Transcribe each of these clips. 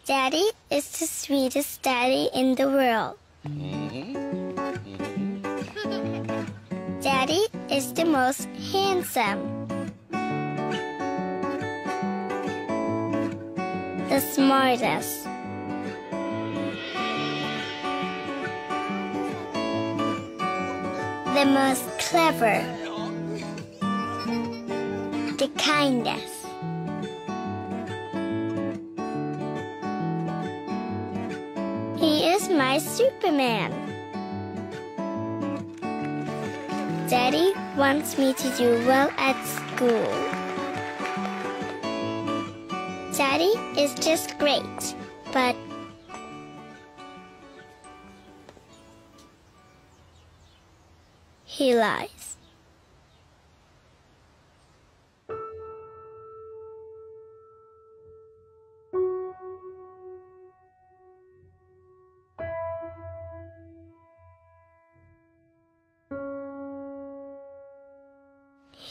Daddy is the sweetest daddy in the world. Daddy is the most handsome. The smartest. The most clever. The kindest. He is my Superman. Daddy wants me to do well at school. Daddy is just great, but he lies.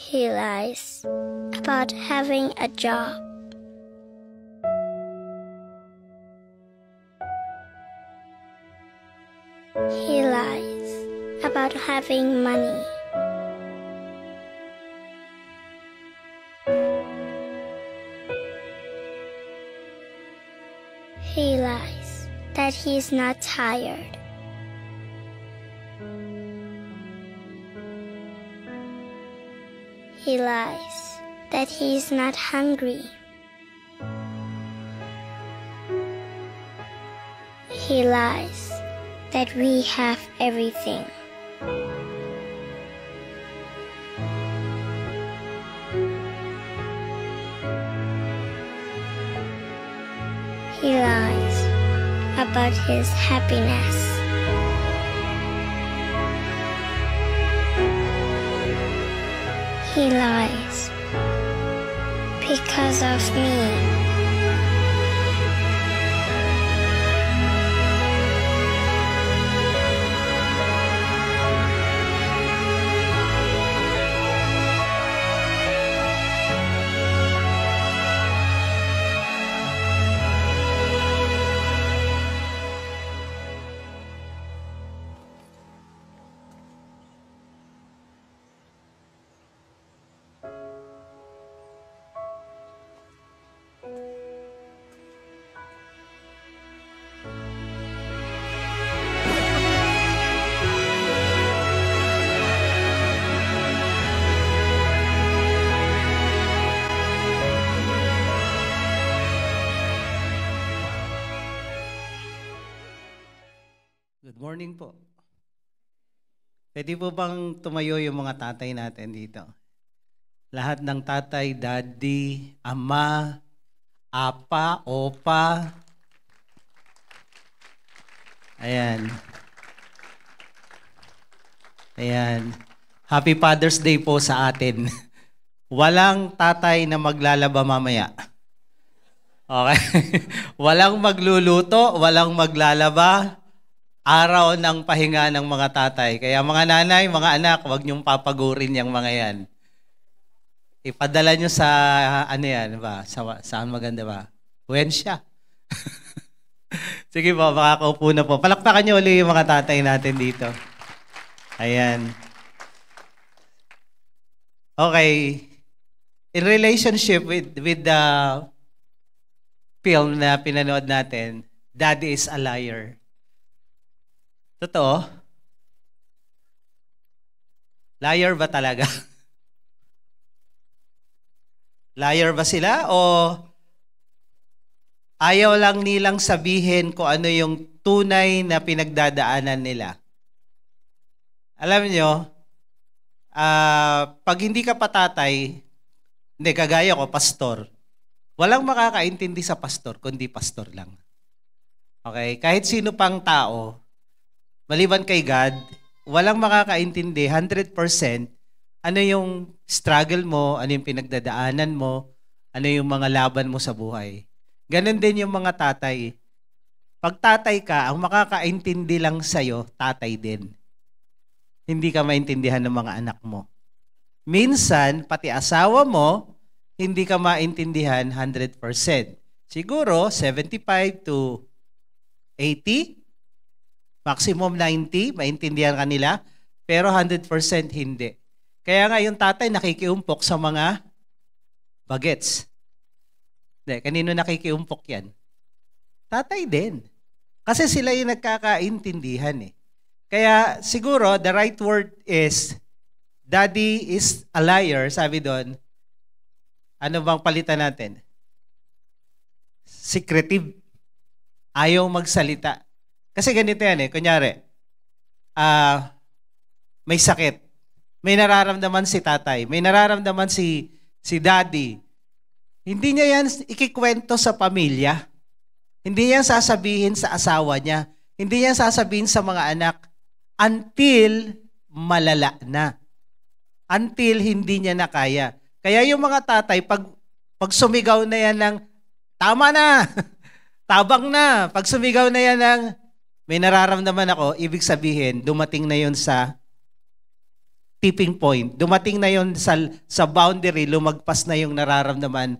He lies about having a job. He lies about having money. He lies that he's not tired. He lies that he's not hungry. He lies that we have everything. He lies about his happiness. He lies because of me. Good morning po. Pwede po bang tumayo yung mga tatay natin dito? Lahat ng tatay, daddy, ama, apa, opa. Ayan. Ayan. Happy Father's Day po sa atin. Walang tatay na maglalaba mamaya. Okay? Walang magluluto, walang maglalaba. Araw ng pahinga ng mga tatay. Kaya mga nanay, mga anak, huwag niyong papagurin yung mga yan. Ipadala niyo sa, ano yan, ba? Saan maganda ba? Wensya. Sige po, makakaupo na po. Palakpakan niyo ulit yung mga tatay natin dito. Ayan. Okay. In relationship with the film na pinanood natin, Daddy is a Liar. Totoo? Liar ba talaga? Liar ba sila o ayaw lang nilang sabihin kung ano yung tunay na pinagdadaanan nila? Alam nyo, pag hindi ka patatay, hindi, kagaya ko, pastor, walang makakaintindi sa pastor kundi pastor lang. Okay? Kahit sino pang tao, maliban kay God, walang makakaintindi 100% ano yung struggle mo, ano yung pinagdadaanan mo, ano yung mga laban mo sa buhay. Ganon din yung mga tatay. Pag tatay ka, ang makakaintindi lang sa'yo, tatay din. Hindi ka maintindihan ng mga anak mo. Minsan, pati asawa mo, hindi ka maintindihan 100%. Siguro 75 to 80, maximum 90, maintindihan kanila, pero 100% hindi. Kaya nga yung tatay nakikiumpok sa mga bagets. Hindi, kanino nakikiumpok yan? Tatay din. Kasi sila yung nagkakaintindihan eh. Kaya siguro the right word is, daddy is a liar, sabi doon. Ano bang palitan natin? Secretive. Ayaw magsalita. Kasi ganito yan eh. Kunyari, may sakit. May nararamdaman si tatay. May nararamdaman si daddy. Hindi niya yan ikikwento sa pamilya. Hindi niya sasabihin sa asawa niya. Hindi niya sasabihin sa mga anak until malala na. Until hindi niya na kaya. Kaya yung mga tatay, pag sumigaw na yan ng, tama na, tabang na. Pag sumigaw na yan ng, may nararamdaman ako, ibig sabihin, dumating na yon sa tipping point. Dumating na yon sa boundary, lumagpas na yung nararamdaman.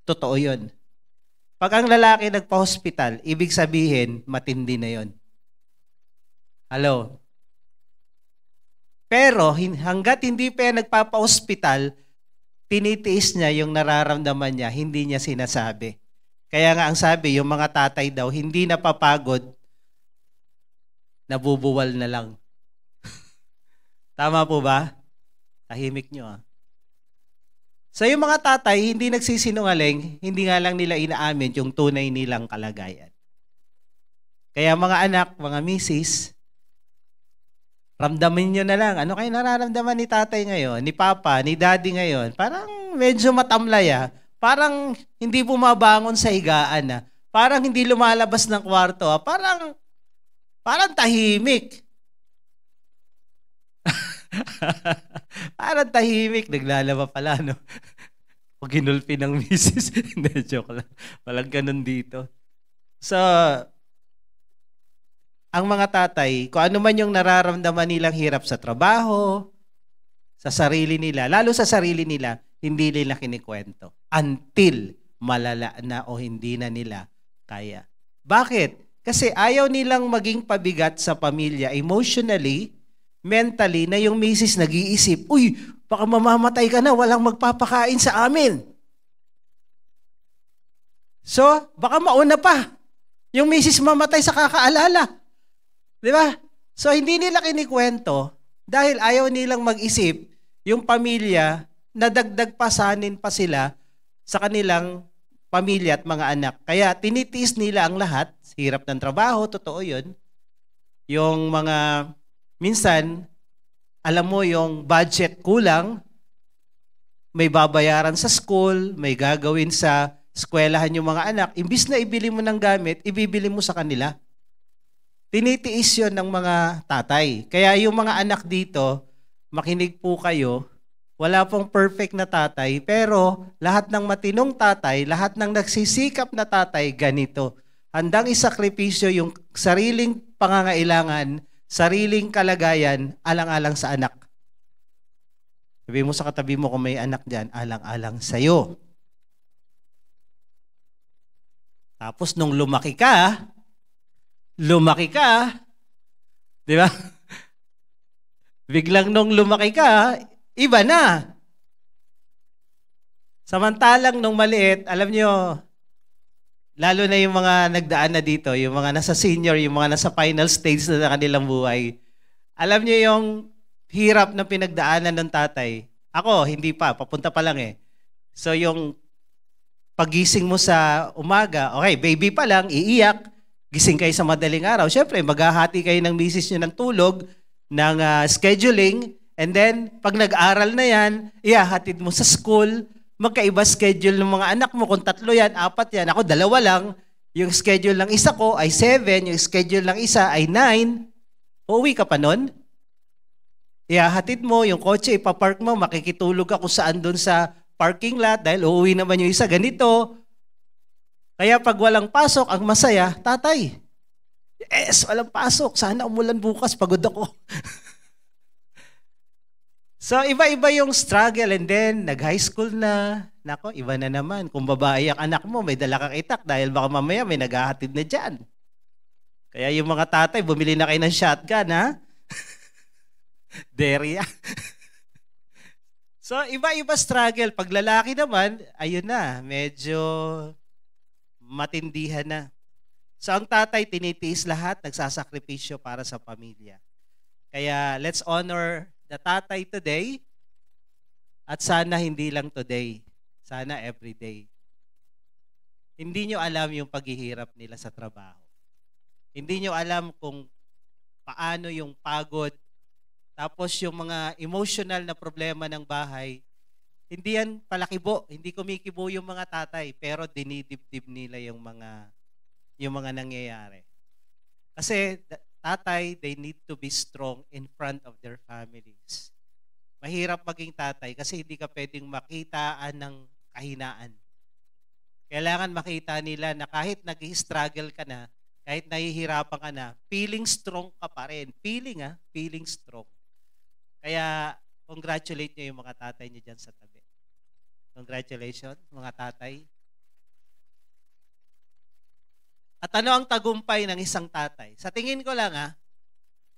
Totoo yun. Pag ang lalaki nagpa-hospital, ibig sabihin, matindi na yon. Hello? Pero hanggat hindi pa yan nagpapa-hospital, tinitiis niya yung nararamdaman niya, hindi niya sinasabi. Kaya nga ang sabi, yung mga tatay daw, hindi napapagod, nabubuwal na lang. Tama po ba? Tahimik nyo ah. So yung mga tatay, hindi nagsisinungaling, hindi nga lang nila inaamin yung tunay nilang kalagayan. Kaya mga anak, mga misis, ramdamin nyo na lang. Ano kayo nararamdaman ni tatay ngayon, ni papa, ni daddy ngayon? Parang medyo matamlay ah. Parang hindi bumabangon sa higaan ah. Parang hindi lumalabas ng kwarto ah. Parang tahimik. Parang tahimik. Naglalaba pala, no? O ginulpi ng misis. Hindi, joke lang. Walang ganun dito. So, ang mga tatay, kung ano man yung nararamdaman nilang hirap sa trabaho, sa sarili nila, lalo sa sarili nila, hindi nila kinikwento. Until malala na o hindi na nila kaya. Bakit? Kasi ayaw nilang maging pabigat sa pamilya emotionally, mentally, na yung misis nag-iisip, uy, baka mamamatay ka na, walang magpapakain sa amin. So, baka mauna pa. Yung misis mamatay sa kakaalala. Di ba? So, hindi nila kinikwento dahil ayaw nilang mag-isip yung pamilya na dagdag pasanin pa sila sa kanilang pamilya at mga anak. Kaya tinitiis nila ang lahat. Hirap ng trabaho, totoo yun. Yung mga, minsan, alam mo yung budget kulang, may babayaran sa school, may gagawin sa eskwelahan yung mga anak. Imbis na ibili mo ng gamit, ibibili mo sa kanila. Tinitiis yun ng mga tatay. Kaya yung mga anak dito, makinig po kayo, wala pong perfect na tatay, pero lahat ng matinong tatay, lahat ng nagsisikap na tatay, ganito. Handang isakripisyo yung sariling pangangailangan, sariling kalagayan, alang-alang sa anak. Sabi mo sa katabi mo kung may anak dyan, alang-alang sa'yo. Tapos nung lumaki ka, di ba? Biglang nung lumaki ka, iba na. Samantalang nung maliit, alam nyo, lalo na yung mga nagdaan na dito, yung mga nasa senior, yung mga nasa final stage na kanilang buhay, alam nyo yung hirap na pinagdaanan ng tatay. Ako, hindi pa, papunta pa lang eh. So yung pagising mo sa umaga, okay, baby pa lang, iiyak, gising kayo sa madaling araw. Siyempre, maghahati kayo ng misis nyo ng tulog, ng scheduling, and then, pag nag-aral na yan, ihahatid mo sa school, magkaiba schedule ng mga anak mo. Kung 3 yan, 4 yan, ako 2 lang. Yung schedule ng isa ko ay 7, yung schedule ng isa ay 9. Uuwi ka pa nun? Ihahatid mo, yung kotse ipapark mo, makikitulog ka kung saan doon sa parking lot, dahil uuwi naman yung isa ganito. Kaya pag walang pasok, ang masaya, tatay. Yes, walang pasok. Sana umulan bukas, pagod ako. So, iba-iba yung struggle and then, nag-high school na, Nako, iba na naman. Kung babae ang anak mo, may dala kang itak dahil baka mamaya may naghahatid na dyan. Kaya yung mga tatay, bumili na kayo ng shotgun, ha? Derya. So, iba-iba struggle. Pag lalaki naman, ayun na, medyo matindihan na. So, ang tatay, tinitiis lahat, nagsasakripisyo para sa pamilya. Kaya, let's honor the tatay today. At sana hindi lang today. Sana everyday. Hindi nyo alam yung paghihirap nila sa trabaho. Hindi nyo alam kung paano yung pagod. Tapos yung mga emotional na problema ng bahay, hindi yan palakibo. Hindi kumikibo yung mga tatay, pero dinidibdib nila yung mga nangyayari. Kasi tatay, they need to be strong in front of their families. Mahirap maging tatay kasi hindi ka pwedeng makitaan ng kahinaan. Kailangan makita nila na kahit nag-struggle ka na, kahit nahihirapan ka na, feeling strong ka pa rin. Feeling strong. Kaya, congratulate nyo yung mga tatay nyo dyan sa tabi. Congratulations, mga tatay. At ano ang tagumpay ng isang tatay? Sa tingin ko lang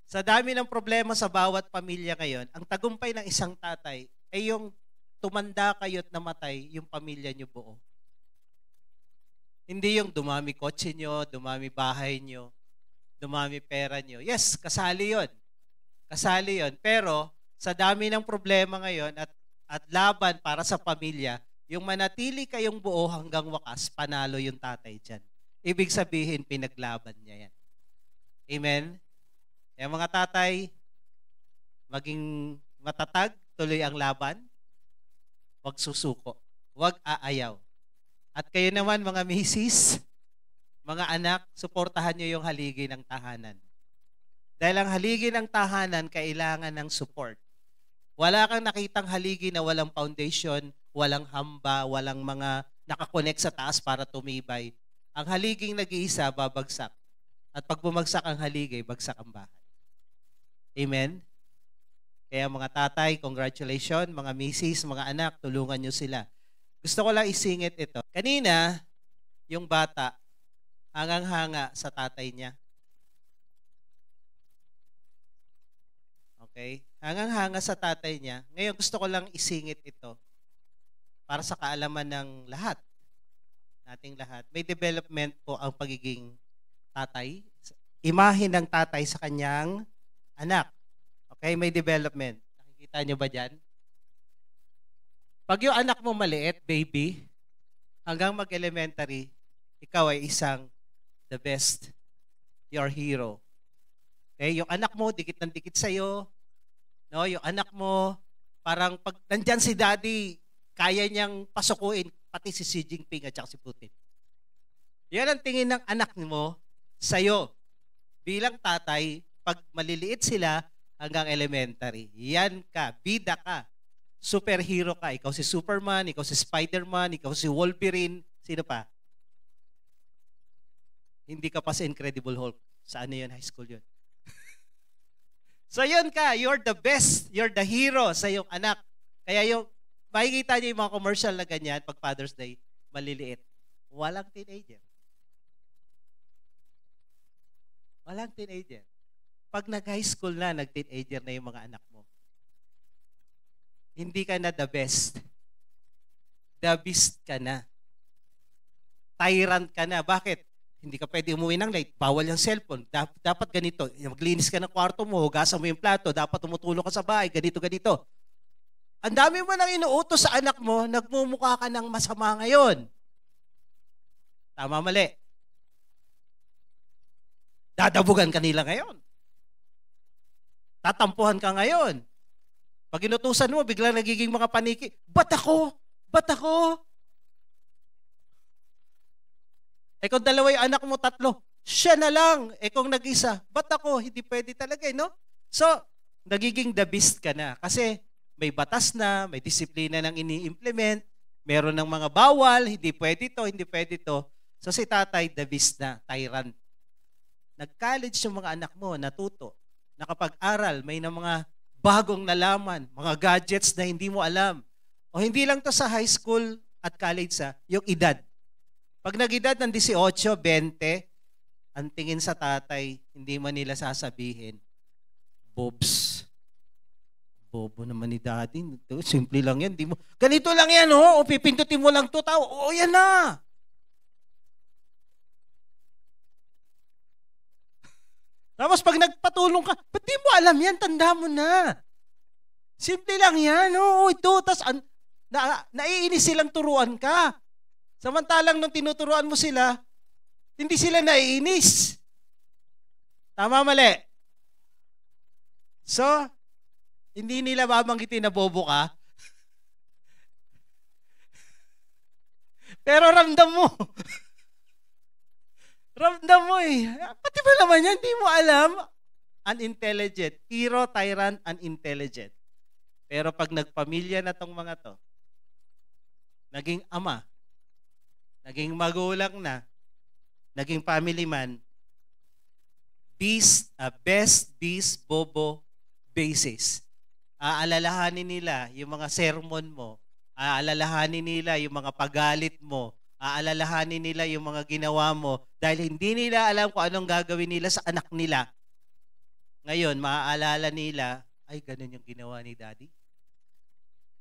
sa dami ng problema sa bawat pamilya ngayon, ang tagumpay ng isang tatay ay yung tumanda kayo at namatay yung pamilya nyo buo. Hindi yung dumami kotse nyo, dumami bahay nyo, dumami pera nyo. Yes, kasali yon. Kasali yon. Pero sa dami ng problema ngayon at laban para sa pamilya, yung manatili kayong buo hanggang wakas, panalo yung tatay dyan. Ibig sabihin, pinaglaban niya yan. Amen? Kaya mga tatay, maging matatag, tuloy ang laban, huwag susuko, huwag aayaw. At kayo naman mga misis, mga anak, suportahan nyo yung haligi ng tahanan. Dahil ang haligi ng tahanan, kailangan ng support. Wala kang nakitang haligi na walang foundation, walang hamba, walang mga nakakonect sa taas para tumibay. Ang haliging nag-iisa, babagsak. At pag bumagsak ang haligi, bagsak ang bahay. Amen? Kaya mga tatay, congratulations. Mga misis, mga anak, tulungan nyo sila. Gusto ko lang isingit ito. Kanina, yung bata, hangang-hanga sa tatay niya. Okay? Hangang-hanga sa tatay niya. Ngayon, gusto ko lang isingit ito para sa kaalaman ng lahat. Nating lahat. May development po ang pagiging tatay. Imahe ng tatay sa kanyang anak. Okay? May development. Nakikita nyo ba dyan? Pag yung anak mo maliit, baby, hanggang mag-elementary, ikaw ay isang the best, your hero. Okay? Yung anak mo, dikit ng dikit sa'yo. No? Yung anak mo, parang pag nandyan si daddy, kaya niyang pasukuin, pati si Xi Jinping at si Putin. Yan ang tingin ng anak mo sa'yo. Bilang tatay, pag maliliit sila hanggang elementary, yan ka, bida ka, superhero ka. Ikaw si Superman, ikaw si Spider-Man, ikaw si Wolverine, sino pa? Hindi ka pa si Incredible Hulk. Sa ano yun? High school yun. So yun ka, you're the best, you're the hero sa iyong anak. Kaya yung, makikita niyo yung mga commercial na ganyan, pag Father's Day, maliliit. Walang teenager. Walang teenager. Pag nag-high school na, nag-teenager na yung mga anak mo. Hindi ka na the best. The beast ka na. Tyrant ka na. Bakit? Hindi ka pwede umuwi ng late. Bawal yung cellphone. Dapat ganito. Maglinis ka ng kwarto mo, hugasan mo yung plato, dapat tumutulong ka sa bahay, ganito. Ang dami mo nang inuutos sa anak mo, nagmumukha ka ng masama ngayon. Tama, mali. Dadabugan ka nila ngayon. Tatampuhan ka ngayon. Pag inutusan mo, biglang nagiging mga paniki. Ba't ako? Ba't ako? Kung dalawa yung anak mo, 3, siya na lang. Kung nag-isa, ba't ako? Hindi pwede talaga, no? So, nagiging the beast ka na. Kasi may batas na, may disiplina nang ini-implement, meron ng mga bawal, hindi pwede to, hindi pwede to. So si tatay, the beast na, tyrant. Nag-college yung mga anak mo, natuto. Nakapag-aral, may na mga bagong nalaman, mga gadgets na hindi mo alam. O hindi lang to sa high school, at college yung edad. Pag nag-edad ng 18, 20, ang tingin sa tatay, hindi man nila sasabihin, Bobs, bobo naman ni daddy. Simple lang yan. Di mo, ganito lang yan, o pipindutin mo lang to, tao. O, yan na. Tapos pag nagpatulong ka, ba't di mo alam yan? Tanda mo na. Simple lang yan. Oo, ito. Tapos naiinis silang turuan ka. Samantalang nung tinuturuan mo sila, hindi sila naiinis. Tama, mali. So, hindi nila babanggitin na bobo ka. Pero ramdam mo. Ramdam mo eh. Pati ba naman yan? Hindi mo alam. Unintelligent. Hero, tyrant, unintelligent. Pero pag nagpamilya na tong mga to, naging ama, naging magulang na, naging family man, best bobo basis. Aalalahanin nila yung mga sermon mo, aalalahanin nila yung mga pagalit mo, aalalahanin nila yung mga ginawa mo dahil hindi nila alam kung anong gagawin nila sa anak nila. Ngayon, maaalala nila, ay, ganun yung ginawa ni daddy.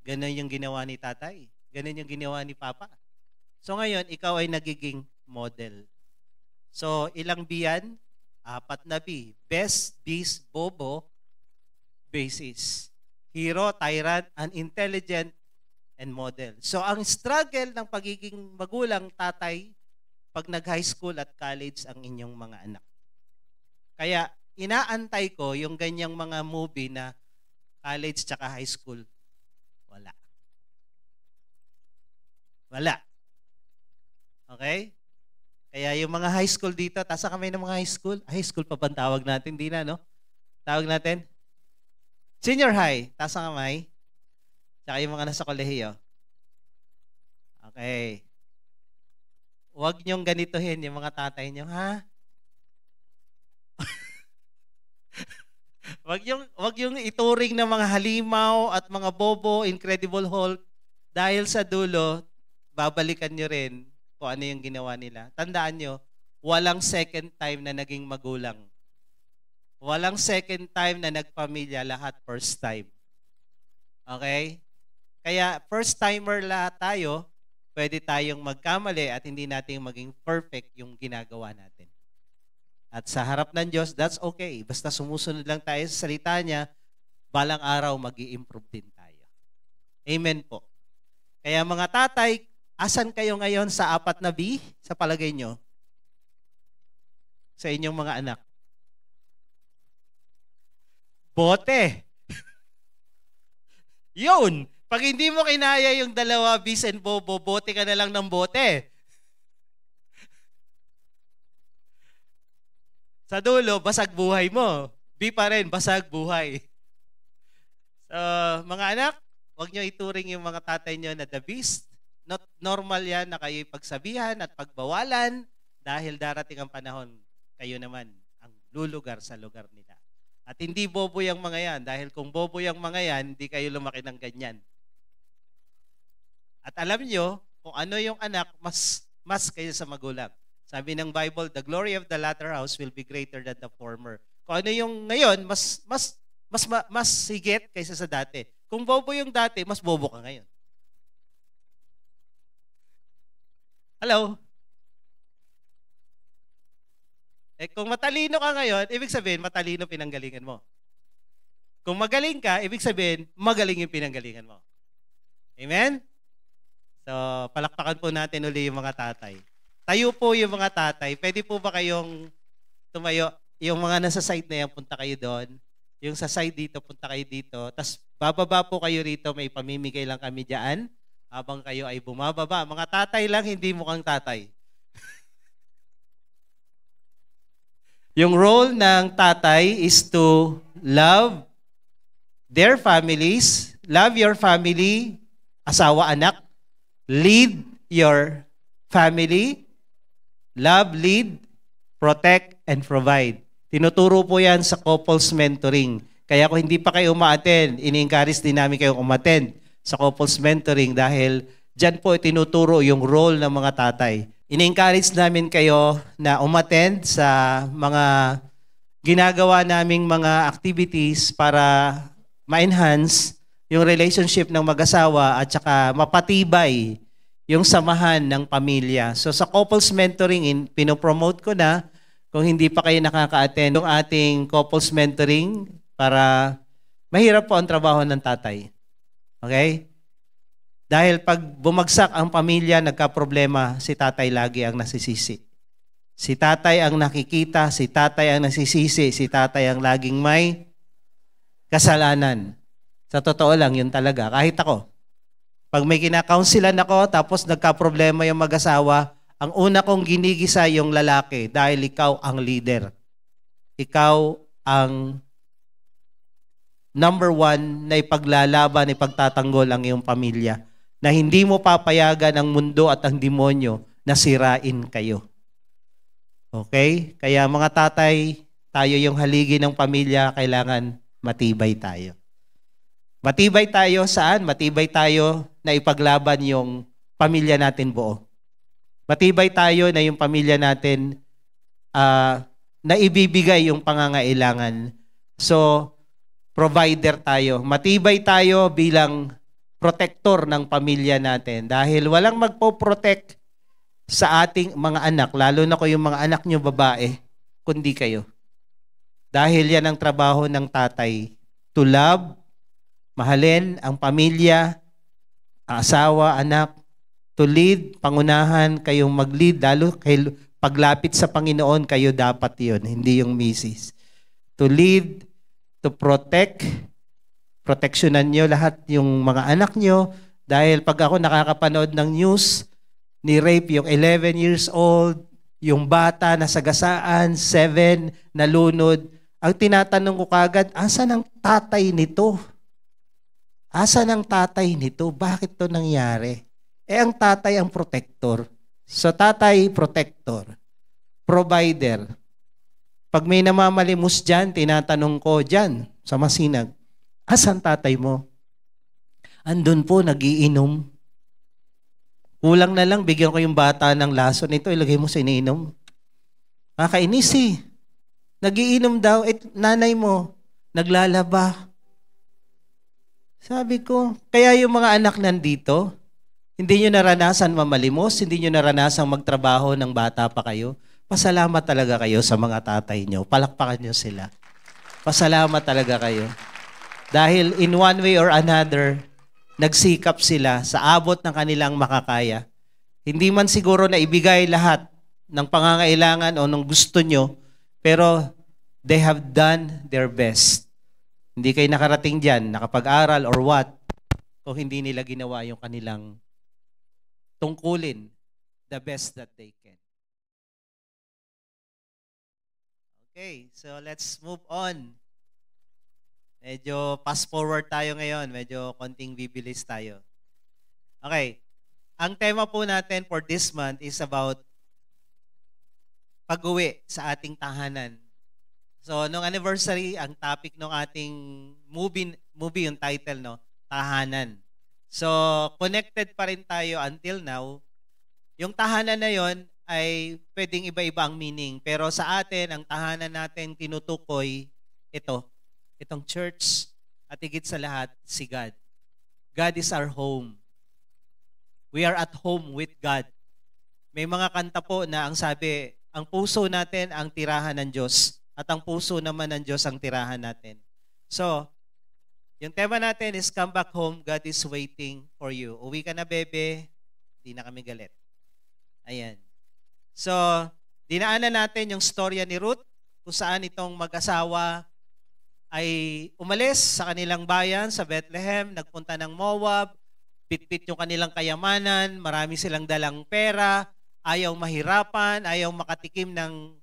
Ganun yung ginawa ni tatay. Ganun yung ginawa ni papa. So ngayon, ikaw ay nagiging model. So, ilang B yan? 4 na B. Best, beast, bobo, basis. Hero, tyrant, unintelligent, and model. So, ang struggle ng pagiging magulang, tatay, pag nag-high school at college ang inyong mga anak. Kaya, inaantay ko yung ganyang mga movie na college tsaka high school. Wala. Wala. Okay? Kaya yung mga high school dito, tasa kami ng mga high school. High school pa ba tawag natin? Di na, no? Tawag natin? Senior high, taas ang kamay. Tsaka yung mga nasa kolehiyo. Okay. Huwag niyong ganituhin yung mga tatay niyo, ha? Huwag yung ituring ng mga halimaw at mga bobo, Incredible Hulk, dahil sa dulo, babalikan niyo rin kung ano yung ginawa nila. Tandaan niyo, walang second time na naging magulang. Walang second time na nagpamilya, lahat first time. Okay? Kaya first timer lahat tayo, pwede tayong magkamali at hindi natin maging perfect yung ginagawa natin. At sa harap ng Diyos, that's okay. Basta sumusunod lang tayo sa salita niya, balang araw mag-i-improve din tayo. Amen po. Kaya mga tatay, asan kayo ngayon sa 4 na B sa palagay nyo? Sa inyong mga anak? Bote. Yun. Pag hindi mo kinaya yung 2 bis and bobo, bote ka na lang ng bote. Sa dulo, basag buhay mo. B pa rin, basag buhay. So, mga anak, huwag nyo ituring yung mga tatay nyo na the beast. Not normal yan na kayo pagsabihan at pagbawalan dahil darating ang panahon, kayo naman ang lulugar sa lugar nila. At hindi bobo yung mga yan. Dahil kung bobo yung mga yan, hindi kayo lumaki ng ganyan. At alam nyo, kung ano yung anak, mas kayo sa magulang. Sabi ng Bible, the glory of the latter house will be greater than the former. Kung ano yung ngayon, mas higit kaysa sa dati. Kung bobo yung dati, mas bobo ka ngayon. Hello? Kung matalino ka ngayon, ibig sabihin, matalino pinanggalingan mo. Kung magaling ka, ibig sabihin, magaling yung pinanggalingan mo. Amen? So, palakpakan po natin uli yung mga tatay. Tayo po yung mga tatay. Pwede po ba kayong tumayo? Yung mga nasa side na yan, punta kayo doon. Yung sa side dito, punta kayo dito. Tapos, bababa po kayo rito. May pamimigay lang kami dyan. Habang kayo ay bumababa. Mga tatay lang, hindi mukhang tatay. Yung role ng tatay is to love their families, love your family, asawa, anak, lead your family, love, lead, protect, and provide. Tinuturo po yan sa couples mentoring. Kaya kung hindi pa kayo uma-attend, ini-encourage din namin kayong umattend sa couples mentoring dahil Diyan po tinuturo yung role ng mga tatay. Ini-encourage namin kayo na umattend sa mga ginagawa naming mga activities para ma-enhance yung relationship ng mag-asawa at saka mapatibay yung samahan ng pamilya. So sa couples mentoring, pinopromote ko na kung hindi pa kayo nakaka-attend yung ating couples mentoring para mahirap po ang trabaho ng tatay. Okay? Dahil pag bumagsak ang pamilya, nagka-problema, si tatay lagi ang nasisisi. Si tatay ang nakikita, si tatay ang nasisisi, si tatay ang laging may kasalanan. Sa totoo lang, yun talaga. Kahit ako. Pag may kinakounselan ako, tapos nagka-problema yung mag-asawa, ang una kong ginigisa yung lalaki dahil ikaw ang leader. Ikaw ang number one na ipaglalaban, ipagtatanggol ang iyong pamilya. Na hindi mo papayagan ang mundo at ang demonyo na sirain kayo. Okay? Kaya mga tatay, tayo yung haligi ng pamilya, kailangan matibay tayo. Matibay tayo saan? Matibay tayo na ipaglaban yung pamilya natin buo. Matibay tayo na yung pamilya natin na ibibigay yung pangangailangan. So, provider tayo. Matibay tayo bilang protector ng pamilya natin. Dahil walang magpo-protect sa ating mga anak, lalo na ko yung mga anak nyo babae, kundi kayo. Dahil yan ang trabaho ng tatay. To love, mahalin ang pamilya, ang asawa, anak, to lead, pangunahan, kayong mag-lead, lalo kayo, paglapit sa Panginoon, kayo dapat yun, hindi yung misis. To lead, to protect, proteksyonan nyo lahat yung mga anak nyo, dahil pag ako nakakapanood ng news, ni rape yung 11 years old, yung bata na sagasaan, 7, nalunod, ang tinatanong ko kagad, asan ang tatay nito? Asan ang tatay nito? Bakit to nangyari? Ang tatay ang protector. So tatay, protector. Provider. Pag may namamalimos dyan, tinatanong ko dyan, sa masinag, asan tatay mo? Andun po, nagiinom. Kulang na lang, bigyan ko yung bata ng laso nito, ilagay mo sa iniinom. Kakainis eh. Nagiinom daw, nanay mo, naglalaba. Sabi ko, kaya yung mga anak nandito, hindi nyo naranasan mamalimos, hindi nyo naranasan magtrabaho ng bata pa kayo. Pasalamat talaga kayo sa mga tatay nyo. Palakpakan nyo sila. Pasalamat talaga kayo. Dahil in one way or another, nagsikap sila sa abot ng kanilang makakaya. Hindi man siguro na ibigay lahat ng pangangailangan o ng gusto nyo, pero they have done their best. Hindi kayo nakarating dyan, nakapag-aral or what, kung hindi nila ginawa yung kanilang tungkulin, the best that they can. Okay, so let's move on. Medyo fast forward tayo ngayon. Medyo konting bibilis tayo. Okay. Ang tema po natin for this month is about pag-uwi sa ating tahanan. So, nung anniversary, ang topic ng ating movie yung title, no? Tahanan. So, connected pa rin tayo until now. Yung tahanan na yon ay pwedeng iba-iba ang meaning. Pero sa atin, ang tahanan natin tinutukoy itong church, at higit sa lahat, si God. God is our home. We are at home with God. May mga kanta po na ang sabi, ang puso natin ang tirahan ng Diyos, at ang puso naman ng Diyos ang tirahan natin. So, yung tema natin is Come Back Home, God is waiting for you. Uwi ka na, bebe, di na kami galit. Ayan. So, dinaanan natin yung storya ni Ruth, kung saan itong mag-asawa ay umalis sa kanilang bayan sa Bethlehem, nagpunta ng Moab, pitpit yung kanilang kayamanan, marami silang dalang pera, ayaw mahirapan, ayaw makatikim ng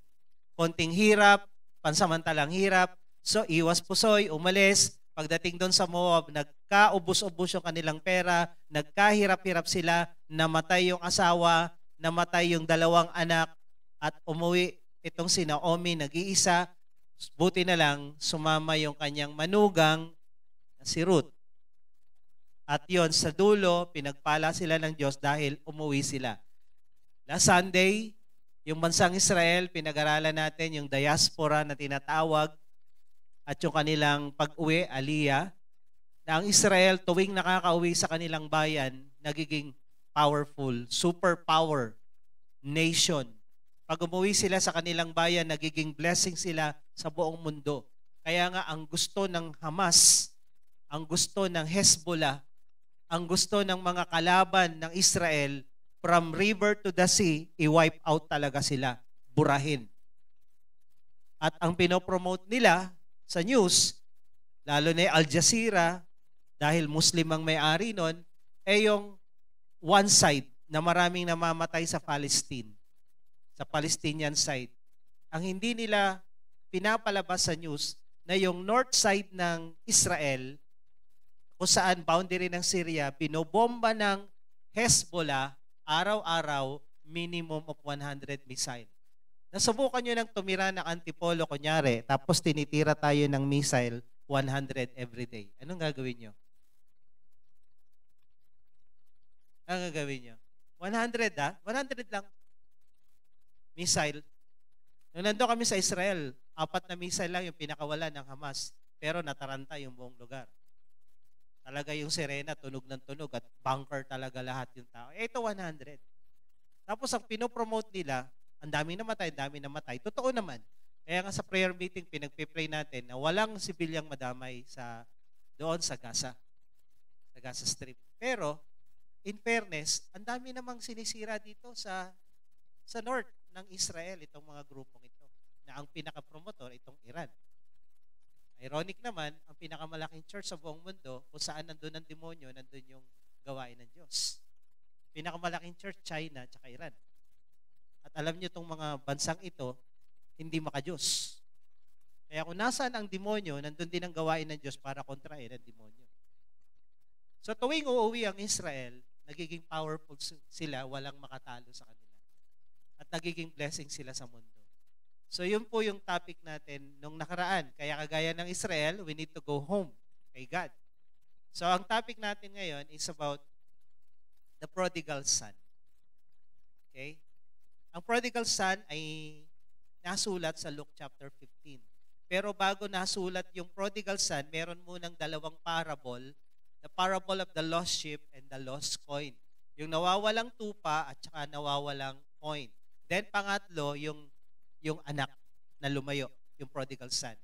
konting hirap, pansamantalang hirap. So, iwas pusoy, umalis. Pagdating doon sa Moab, nagkaubos-ubos yung kanilang pera, nagkahirap-hirap sila, namatay yung asawa, namatay yung 2 anak, at umuwi itong si Naomi, nag-iisa. Buti na lang, sumama yung kanyang manugang, si Ruth. At yon sa dulo, pinagpala sila ng Diyos dahil umuwi sila. Last Sunday, yung bansang Israel, pinag-aralan natin yung diaspora na tinatawag at yung kanilang pag-uwi, aliyah, na ang Israel tuwing nakakauwi sa kanilang bayan, nagiging powerful, superpower nation. Pag umuwi sila sa kanilang bayan, nagiging blessing sila sa buong mundo. Kaya nga ang gusto ng Hamas, ang gusto ng Hezbollah, ang gusto ng mga kalaban ng Israel, from river to the sea, i-wipe out talaga sila, burahin. At ang pinopromote nila sa news, lalo na yung Al Jazeera, dahil Muslim ang may-ari nun, yung one side na maraming namamatay sa Palestine, sa Palestinian side. Ang hindi nila pinapalabas sa news na yung north side ng Israel, kung saan boundary ng Syria, binobomba ng Hezbollah araw-araw, minimum of 100 missile. Nasubukan nyo ng tumira ng antipolo, kunyari, tapos tinitira tayo ng missile 100 every day. Anong gagawin nyo? Anong gagawin nyo? 100 100 lang. Missile. Nung nandun kami sa Israel, 4 na missile lang yung pinakawala ng Hamas, pero nataranta yung buong lugar. Talaga yung sirena, tunog ng tunog at bunker talaga lahat yung tao. Ito 100. Tapos ang pinopromote nila, ang dami namatay. Totoo naman. Kaya nga sa prayer meeting, pinagpipray natin na walang sibilyang madamay doon sa Gaza. Sa Gaza Strip. Pero, in fairness, ang dami namang sinisira dito sa north ng Israel, itong mga grupong ito. Na ang pinaka-promotor, itong Iran. Ironic naman, ang pinakamalaking church sa buong mundo, kung saan nandun ang demonyo, nandun yung gawain ng Diyos. Pinakamalaking church, China, tsaka Iran. At alam niyo itong mga bansang ito, hindi maka-Diyos. Kaya kung nasaan ang demonyo, nandun din ang gawain ng Diyos para kontrahin ang demonyo. So tuwing uuwi ang Israel, nagiging powerful sila, walang makatalo sa kanila. At nagiging blessing sila sa mundo. So yun po yung topic natin nung nakaraan. Kaya kagaya ng Israel, we need to go home kay God. So ang topic natin ngayon is about the prodigal son. Okay? Ang prodigal son ay nasulat sa Luke chapter 15. Pero bago nasulat yung prodigal son, meron munang dalawang parable, the parable of the lost sheep and the lost coin. Yung nawawalang tupa at saka nawawalang coin. Then pangatlo, yung anak na lumayo, yung prodigal son.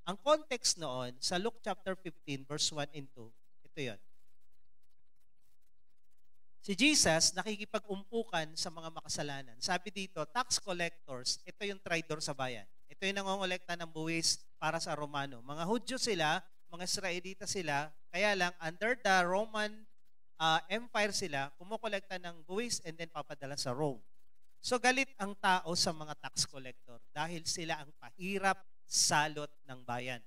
Ang context noon, sa Luke chapter 15, verse 1 and 2, ito yon. Si Jesus nakikipag-umpukan sa mga makasalanan. Sabi dito, tax collectors, ito yung traidor sa bayan. Ito yung nangongolekta ng buwis para sa Romano. Mga Hudyo sila, mga Israelita sila, kaya lang under the Roman Empire sila, kumukolekta ng buwis and then papadala sa Rome. So galit ang tao sa mga tax collector dahil sila ang pahirap salot ng bayan.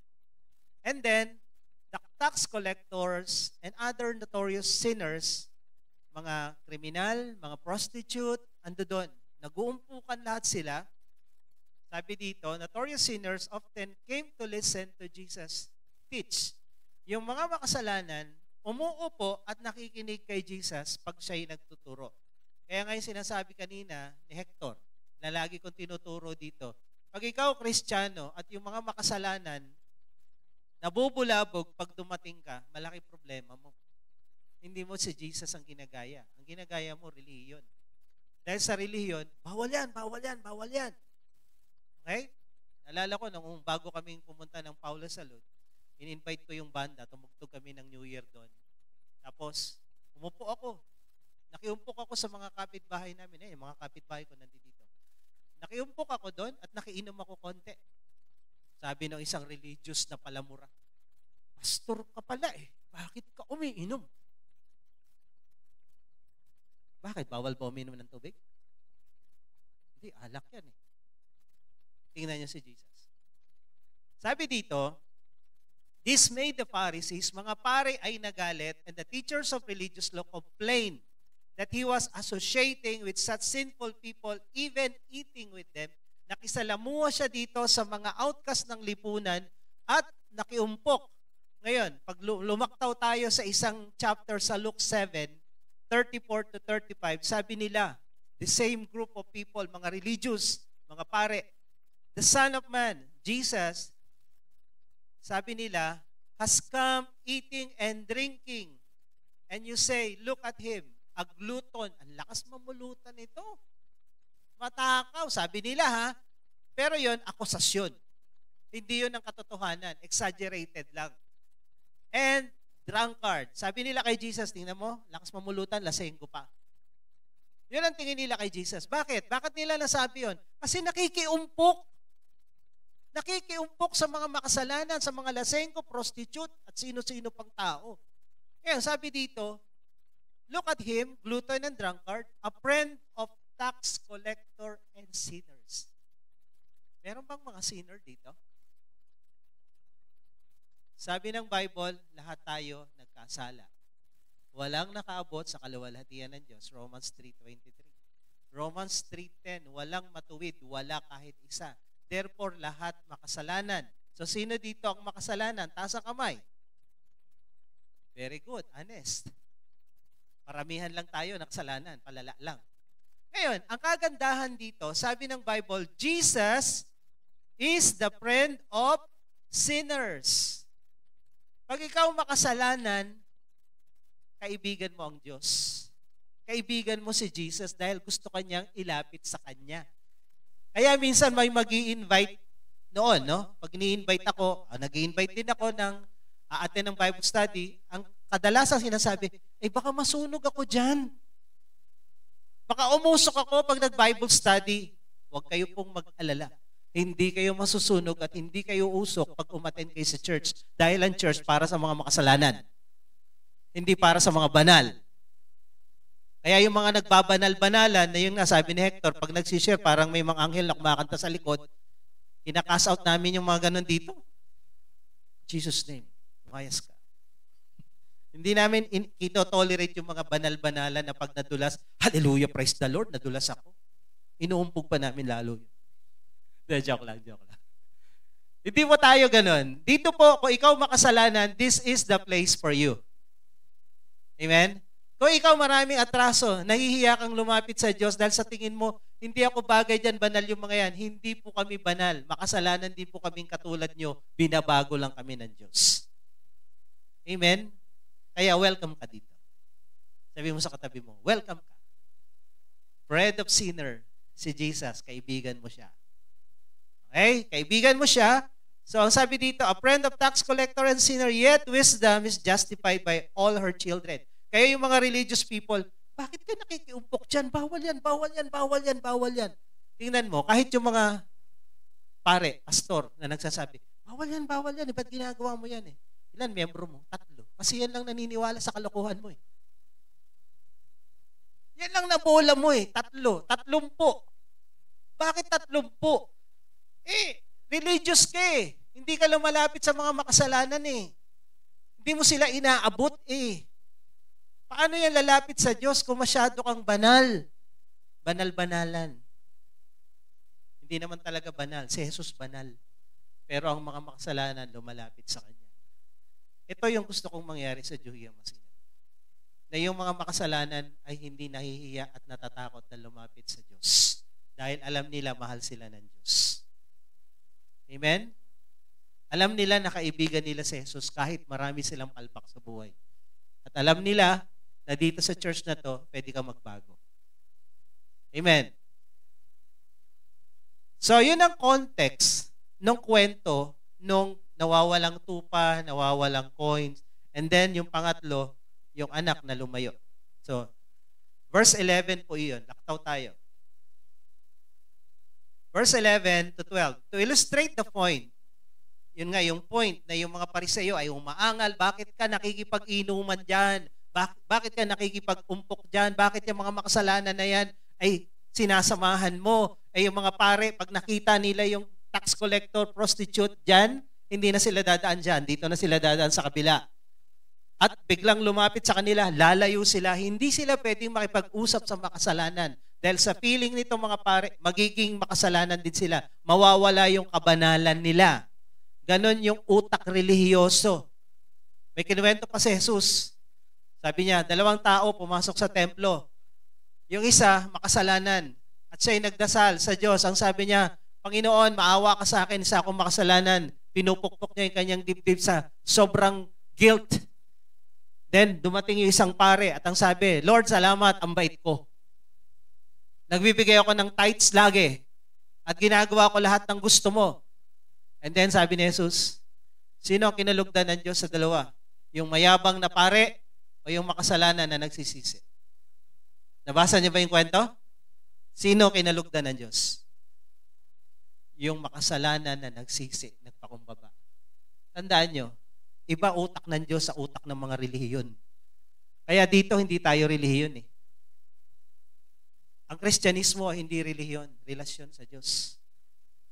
And then, the tax collectors and other notorious sinners, mga kriminal, mga prostitute, ando doon. Nag-uumpukan lahat sila. Sabi dito, notorious sinners often came to listen to Jesus teach. Yung mga makasalanan, umuupo at nakikinig kay Jesus pag siya'y nagtuturo. Kaya nga yung sinasabi kanina ni Hector, na lagi kong tinuturo dito, pag ikaw Kristiyano at yung mga makasalanan, nabubulabog pag dumating ka, malaki problema mo. Hindi mo si Jesus ang ginagaya. Ang ginagaya mo, relihiyon. Dahil sa relihiyon, bawal yan, bawal yan, bawal yan. Okay? Naalala ko, nung bago kaming pumunta ng Paula Salud, in-invite ko yung banda, tumugtog kami ng New Year doon. Tapos, umupo ako. Nakiumpok ako sa mga kapitbahay namin. Yung mga kapitbahay ko nandito. Nakiumpok ako doon at nakiinom ako konti. Sabi ng isang religious na palamura, pastor ka pala eh. Bakit ka umiinom? Bakit? Bawal ba uminom ng tubig? Hindi, alak yan eh. Tingnan niyo si Jesus. Sabi dito, this made the Pharisees, mga pare ay nagalit, and the teachers of religious law complained that he was associating with such sinful people, even eating with them. Nakisalamuha siya dito sa mga outcast ng lipunan at nakiumpok. Ngayon, pag lumaktaw tayo sa isang chapter sa Luke 7:34 to 35, sabi nila, the same group of people, mga religious, mga pare, the Son of Man, Jesus, sabi nila, has come eating and drinking. And you say, look at him, a glutton. Ang lakas mamulutan ito. Matakaw, sabi nila ha. Pero yon akusasyon. Hindi yun ang katotohanan. Exaggerated lang. And drunkard. Sabi nila kay Jesus, tingnan mo, lakas mamulutan, lasenggo pa. Yun ang tingin nila kay Jesus. Bakit? Bakit nila nasabi yun? Kasi nakikiumpok. Nakikiumpok sa mga makasalanan, sa mga lasenggo, prostitute, at sino-sino pang tao. Kaya sabi dito, look at him, glutton and drunkard, a friend of tax collector and sinners. Meron bang mga sinner dito? Sabi ng Bible, lahat tayo nagkasala. Walang nakaabot sa kaluwalhatian ng Diyos. Romans 3:23. Romans 3:10, walang matuwid, wala kahit isa. Therefore, lahat makasalanan. So, sino dito ang makasalanan? Taas ang kamay. Very good, honest. Paramihan lang tayo ng kasalanan, palala lang. Ngayon, ang kagandahan dito, sabi ng Bible, Jesus is the friend of sinners. Pag ikaw makasalanan, kaibigan mo ang Diyos. Kaibigan mo si Jesus dahil gusto kanyang ilapit sa Kanya. Kaya minsan may mag-i-invite noon, no? Pag ni-invite ako, nag-i-invite din ako ng attend ng Bible study, ang kadalasan sinasabi, baka masunog ako dyan. Baka umusok ako pag nag-Bible study. Huwag kayo pong mag-alala. Hindi kayo masusunog at hindi kayo usok pag umattend kayo sa church. Dahil ang church para sa mga makasalanan. Hindi para sa mga banal. Kaya yung mga nagbabanal-banalan, na yung nasabi ni Hector, pag nagsishare, parang may mga anghel na kumakanta sa likod, kinakas out namin yung mga ganun dito. Jesus' name, lumayas ka. Hindi namin ito-tolerate yung mga banal-banalan na pag nadulas, hallelujah, praise the Lord, nadulas ako. Inuumpog pa namin lalo yun. Joke lang. Hindi mo tayo ganun. Dito po, kung ikaw makasalanan, this is the place for you. Amen? Kung ikaw maraming atraso, nahihiya kang lumapit sa Diyos dahil sa tingin mo, hindi ako bagay dyan, banal yung mga yan. Hindi po kami banal. Makasalanan din po kaming katulad nyo. Binabago lang kami ng Diyos. Amen? Kaya welcome ka dito. Sabi mo sa katabi mo, welcome ka. Friend of sinner, si Jesus, kaibigan mo siya. Okay? Kaibigan mo siya. So, ang sabi dito, a friend of tax collector and sinner, yet wisdom is justified by all her children. Kaya yung mga religious people, bakit ka nakikiumpok dyan? Bawal yan. Tingnan mo, kahit yung mga pare, pastor, na nagsasabi, bawal yan. Ba't ginagawa mo yan eh? Ilan miyembro mo? 3. Kasi yan lang naniniwala sa kalokohan mo eh. Yan lang nabola mo eh. 3. 30. Bakit 30? Religious ka eh. Hindi ka lumalapit sa mga makasalanan eh. Hindi mo sila inaabot eh. Paano yan lalapit sa Diyos kung masyado kang banal? Banal-banalan. Hindi naman talaga banal. Si Jesus banal. Pero ang mga makasalanan lumalapit sa Kanya. Ito yung gusto kong mangyari sa Juhia Masinag. Na yung mga makasalanan ay hindi nahihiya at natatakot na lumapit sa Diyos. Dahil alam nila mahal sila ng Diyos. Amen? Alam nila na kaibigan nila si Jesus kahit marami silang palpak sa buhay. At alam nila na dito sa church na to, pwede kang magbago. Amen? So, yun ang context ng kwento nung nawawalang tupa, nawawalang coins, and then yung pangatlo, yung anak na lumayo. So, verse 11 po yun. Laktaw tayo. Verse 11 to 12. To illustrate the point, yun nga, yung point na yung mga Pariseo ay umaangal, bakit ka nakikipag-inuman dyan? Bakit ka nakikipag-umpok dyan? Bakit yung mga makasalanan na yan ay sinasamahan mo? Ay yung mga pare, pag nakita nila yung tax collector, prostitute dyan, hindi na sila dadaan dyan. Dito na sila dadaan sa kabila. At biglang lumapit sa kanila, lalayo sila. Hindi sila pwedeng makipag-usap sa makasalanan. Dahil sa feeling nito mga pare, magiging makasalanan din sila. Mawawala yung kabanalan nila. Ganon yung utak relihiyoso. May kinuwento pa si Jesus. Sabi niya, 2 tao pumasok sa templo. Yung isa, makasalanan. At siya'y nagdasal sa Diyos. Ang sabi niya, Panginoon, maawa ka sa akin, isa akong makasalanan. Pinupukpok niya yung kanyang dibdib sa sobrang guilt. Then, dumating yung isang pare at ang sabi, Lord, salamat, ang bait ko. Nagbibigay ako ng tithes lagi. At ginagawa ko lahat ng gusto mo. And then, sabi ni Jesus, sino ang kinalugdan ng Diyos sa dalawa? Yung mayabang na pare o yung makasalanan na nagsisisi? Nabasa niyo ba yung kwento? Sino kinalugdan ng Diyos? Yung makasalanan na nagsisi, nagpakumbaba. Tandaan nyo, iba utak ng Diyos sa utak ng mga relihiyon. Kaya dito, hindi tayo relihiyon eh. Ang Kristyanismo, hindi relihiyon, relasyon sa Diyos.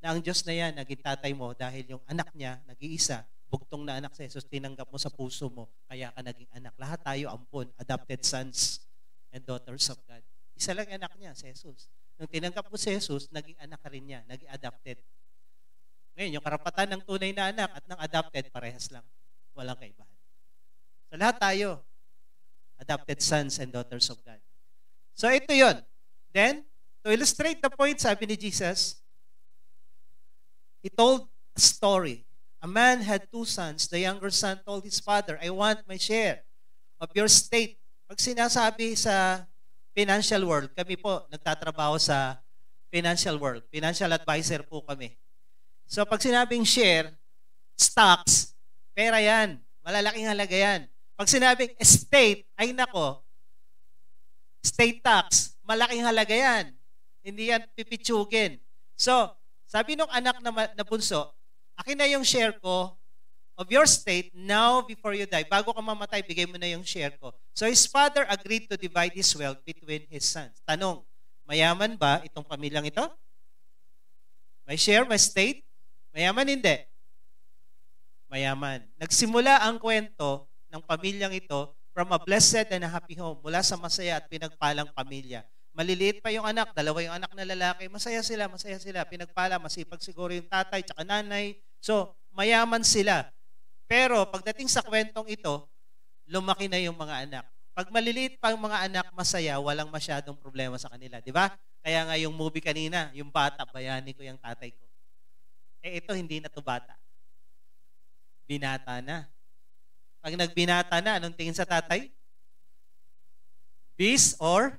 Na ang Diyos na yan, naging tatay mo dahil yung anak niya, nag-iisa, bugtong na anak sa Jesus, tinanggap mo sa puso mo, kaya ka naging anak. Lahat tayo ampon, adopted sons and daughters of God. Isa lang anak niya, si Jesus. Nung tinanggap mo si Jesus, naging anak ka rin niya, naging adopted. Ngayon, yung karapatan ng tunay na anak at ng adopted, parehas lang. Walang kaibahan. So lahat tayo, adopted sons and daughters of God. So ito yon. Then, to illustrate the point, sabi ni Jesus, he told a story. A man had 2 sons. The younger son told his father, I want my share of your estate. Pag sinasabi sa financial world, kami po nagtatrabaho sa financial world. Financial advisor po kami. So pag sinabing share, stocks, pera yan. Malalaking halaga yan. Pag sinabing estate, ay nako, state tax, malaking halaga yan. Hindi yan pipitsugin. So, sabi nung anak na bunso, akin na yung share ko of your estate now before you die. Bago ka mamatay, bigay mo na yung share ko. So his father agreed to divide his wealth between his sons. Tanong, mayaman ba itong pamilyang ito? May share, may estate? Mayaman, hindi. Mayaman. Nagsimula ang kwento ng pamilyang ito from a blessed and a happy home, mula sa masaya at pinagpalang pamilya. Maliliit pa yung anak, 2 yung anak na lalaki, masaya sila, pinagpala, masipag siguro yung tatay tsaka nanay. So, mayaman sila. Pero pagdating sa kwentong ito, lumaki na yung mga anak. Pag maliliit pa yung mga anak, masaya, walang masyadong problema sa kanila. Di ba? Kaya nga yung movie kanina, yung bata, bayani ko yung tatay ko. Ito hindi na to bata. Binata na. Pag nagbinata na, anong tingin sa tatay? Bis or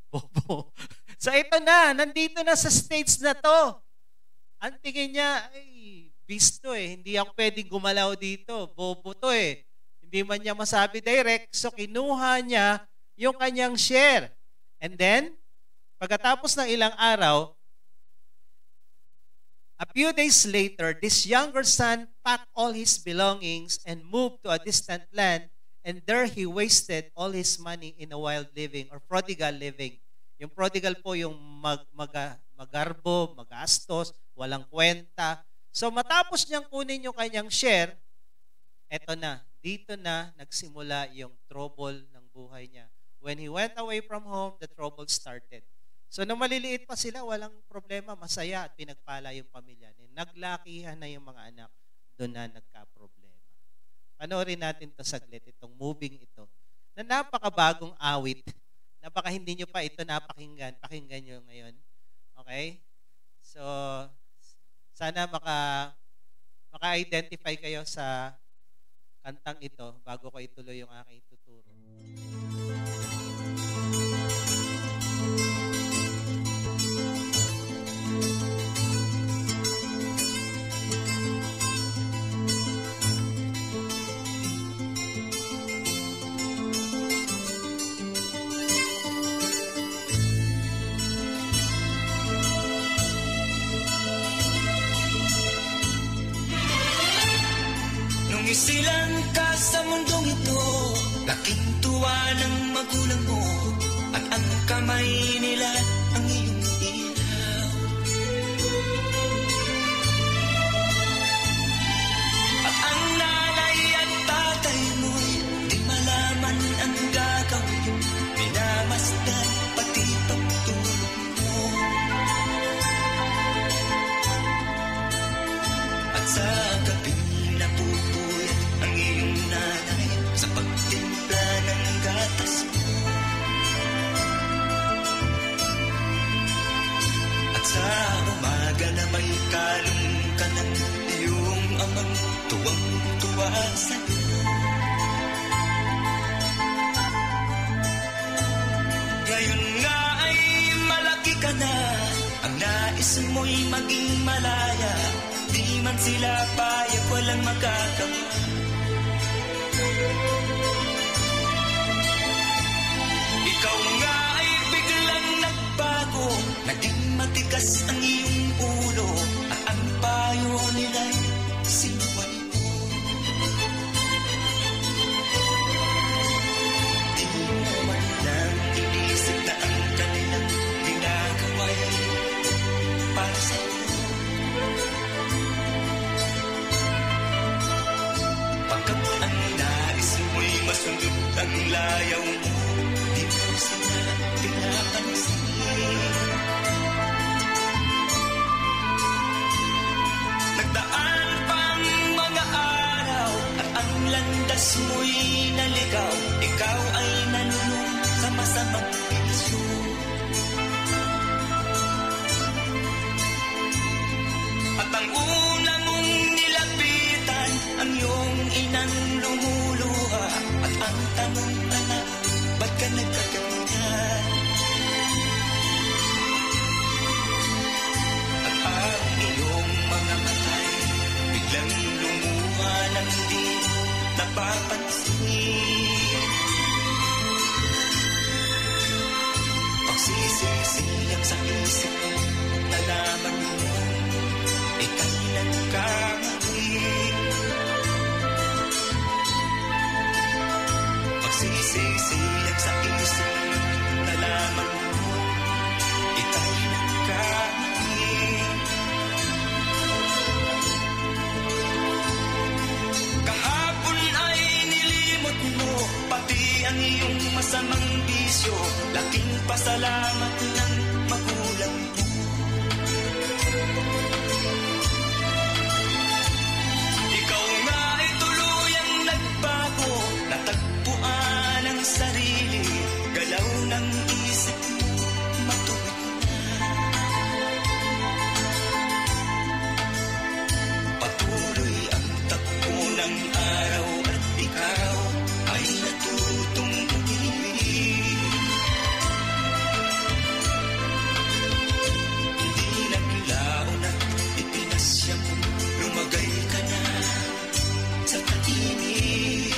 bobo. So ito na, nandito na sa stage na to. Ang tingin niya, ay, bis to eh. Hindi ako pwedeng gumalaw dito. Bobo to eh. Hindi man niya masabi direct. So kinuha niya yung kanyang share. And then, pagkatapos ng ilang araw, a few days later, this younger son packed all his belongings and moved to a distant land, and there he wasted all his money in a wild living or prodigal living. Yung prodigal po yung magarbo, magastos, walang kwenta. So matapos niyang kunin yung kanyang share, eto na, dito na nagsimula yung trouble ng buhay niya. When he went away from home, the trouble started. So nung maliliit pa sila, walang problema, masaya at pinagpala yung pamilya. Naglakihan na yung mga anak, doon na nagka-problema. Panoorin natin to saglit, itong moving ito, na napakabagong awit, na baka hindi nyo pa ito napakinggan, pakinggan nyo ngayon. Okay? So, sana maka-identify kayo sa kantang ito bago ko ituloy yung aking ituturo. Isilang ka sa mundong ito, laking tuwa ng magulang mo, at ang kamay nila ang iyong ilaw. At ang nanay at tatay mo'y di malaman ang gagawin, minamasdan pati pagtulog mo. At sa gabing napupuyat ang iyong nanay, Sa umaga na may kalong ka ng iyong amang tuwang-tuwa sa'yo. Ngayon nga ay malaki ka na, ang nais mo'y maging malaya. Di man sila payag, walang magagawa. Ikaw nga ay biglang nagbago, naging matigas ang iyong ulo, at ang payo nila'y sinuway mo. Di mo man lang inisip na ang kanilang ginagawa'y para sa'yo. Pagkat ang nais mo'y masundot ang layaw mo, di mo sila pinapansin. Nagdaan pang mga araw at ang landas mo'y naligaw. Ikaw ay nanunong sa masamang bisyo. At ang una mong nilapitan, ang iyong inang lumuluha. At ang tanong na, ba't ka nagkaganyan? At ang iyong mga matay biglang lumuha ng di napapansin. Pagsisisiyang sa isip ko, nalaman mo ika'y nagkamali. Pagsisisiyang sa isip ko, nalaman mo ika'y nagkamali. Kahapon ay nilimot mo pati ang iyong masamang bisyo. Laking pasalamat ng magulang mo. Ikaw nga ay tuluyang nagbago, natagpuan ang sarili, galaw ng isip mo matuwid na. Patuloy ang takbo ng araw at ikaw ay natutong umibig. Hindi naglaon at ipinasya mo, lumagay ka na sa tahimik.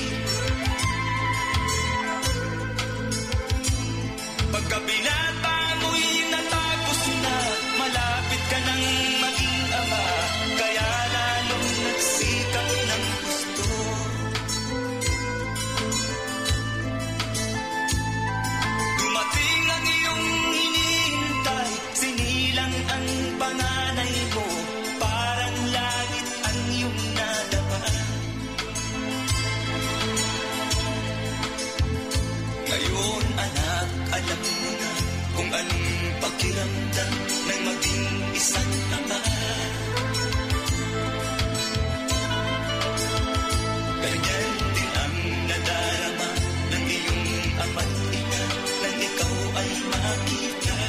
Pagka binata mo'y natapos na, malapit ka nang maging ama, kaya lalong nagsikap ng gusto. Dumating ang iyong hinihintay, sinilang ang panganay mo, parang langit ang iyong nadama. Ngayon anak, alam mo na kung anong pakiramdam ng maging isang ama. Ganyan din ang nadarama ng iyong ama't ina nang ikaw ay makita.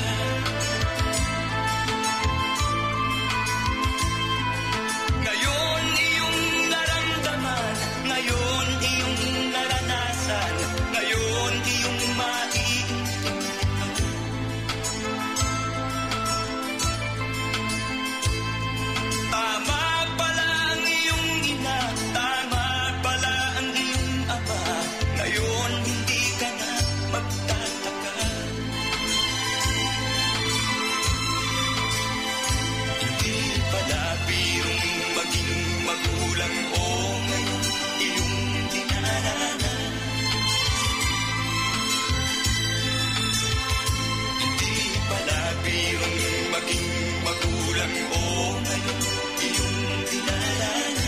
Ngayon iyong naramdaman, ngayon iyong naranasan, ngayon iyong maiintindihan. Tama pala ang iyong ina, tama pala ang iyong ama, ngayon hindi ka na magtataka. Hindi pala birong maging magulang o ngayon iyong dinaranas. Hindi pala birong maging magulang o ngayon iyong dinaranas.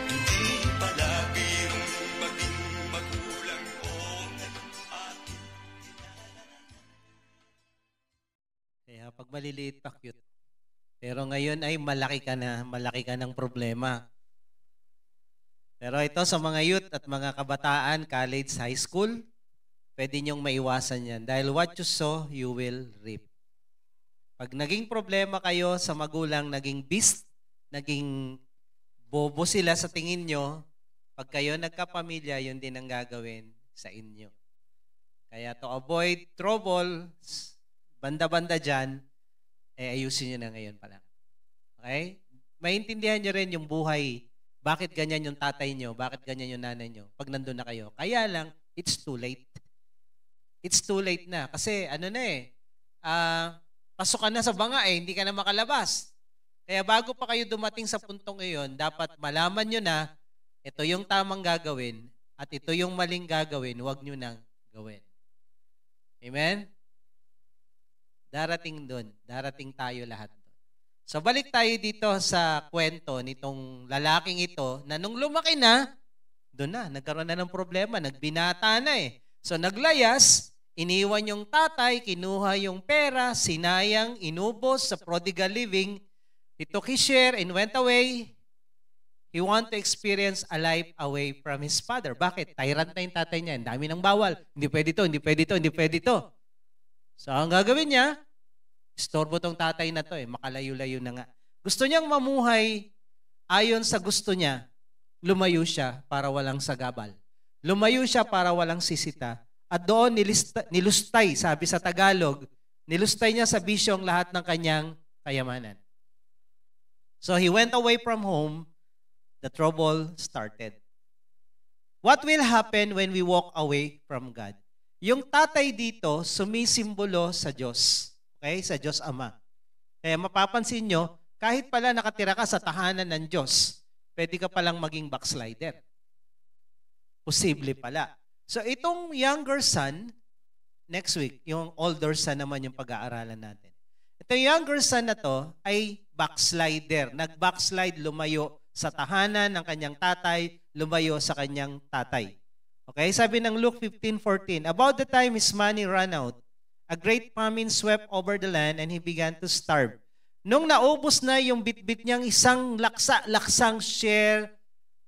Hindi pala birong maging magulang o ngayon aking dinaranas. Kaya pag maliliit pa, cute. Pero ngayon ay malaki ka ng problema. Pero ito sa mga youth at mga kabataan, college, high school, pwede niyong maiwasan yan. Dahil what you sow, you will reap. Pag naging problema kayo sa magulang, naging beast, naging bobo sila sa tingin nyo, pag kayo nagkapamilya, yun din ang gagawin sa inyo. Kaya to avoid trouble, banda-banda dyan, ayusin nyo na ngayon pa lang. Okay? Maintindihan nyo rin yung buhay. Bakit ganyan yung tatay nyo? Bakit ganyan yung nanay nyo? Pag nandun na kayo. Kaya lang, it's too late. It's too late na. Kasi pasok ka na sa banga hindi ka na makalabas. Kaya bago pa kayo dumating sa puntong iyon, dapat malaman nyo na ito yung tamang gagawin at ito yung maling gagawin, huwag nyo nang gawin. Amen? Darating doon. Darating tayo lahat doon. So balik tayo dito sa kwento nitong lalaking ito na nung lumaki na, doon na, nagkaroon na ng problema, nagbinata na So naglayas, iniwan yung tatay, kinuha yung pera, sinayang, inubos sa prodigal living. He took his share and went away. He want to experience a life away from his father. Bakit? Tyrant na yung tatay niya. Ang dami ng bawal. Hindi pwede to, hindi pwede to, hindi pwede to. So ang gagawin niya, istorbo tong tatay na to makalayo-layo na nga. Gusto niyang mamuhay ayon sa gusto niya. Lumayo siya para walang sagabal. Lumayo siya para walang sisita. At doon nilustay, sabi sa Tagalog, nilustay niya sa bisyong lahat ng kanyang kayamanan. So he went away from home, the trouble started. What will happen when we walk away from God? Yung tatay dito, sumisimbolo sa Diyos. Okay? Sa Diyos Ama. Kaya mapapansin nyo, kahit pala nakatira ka sa tahanan ng Diyos, pwede ka palang maging backslider. Posible pala. So itong younger son, next week, yung older son naman yung pag-aaralan natin. Itong younger son na to ay backslider. Nag-backslide, lumayo sa tahanan ng kanyang tatay, lumayo sa kanyang tatay. Okay? Sabi ng Luke 15:14, about the time his money ran out, a great famine swept over the land and he began to starve. Nung naubos na yung bitbit niyang isang laksang share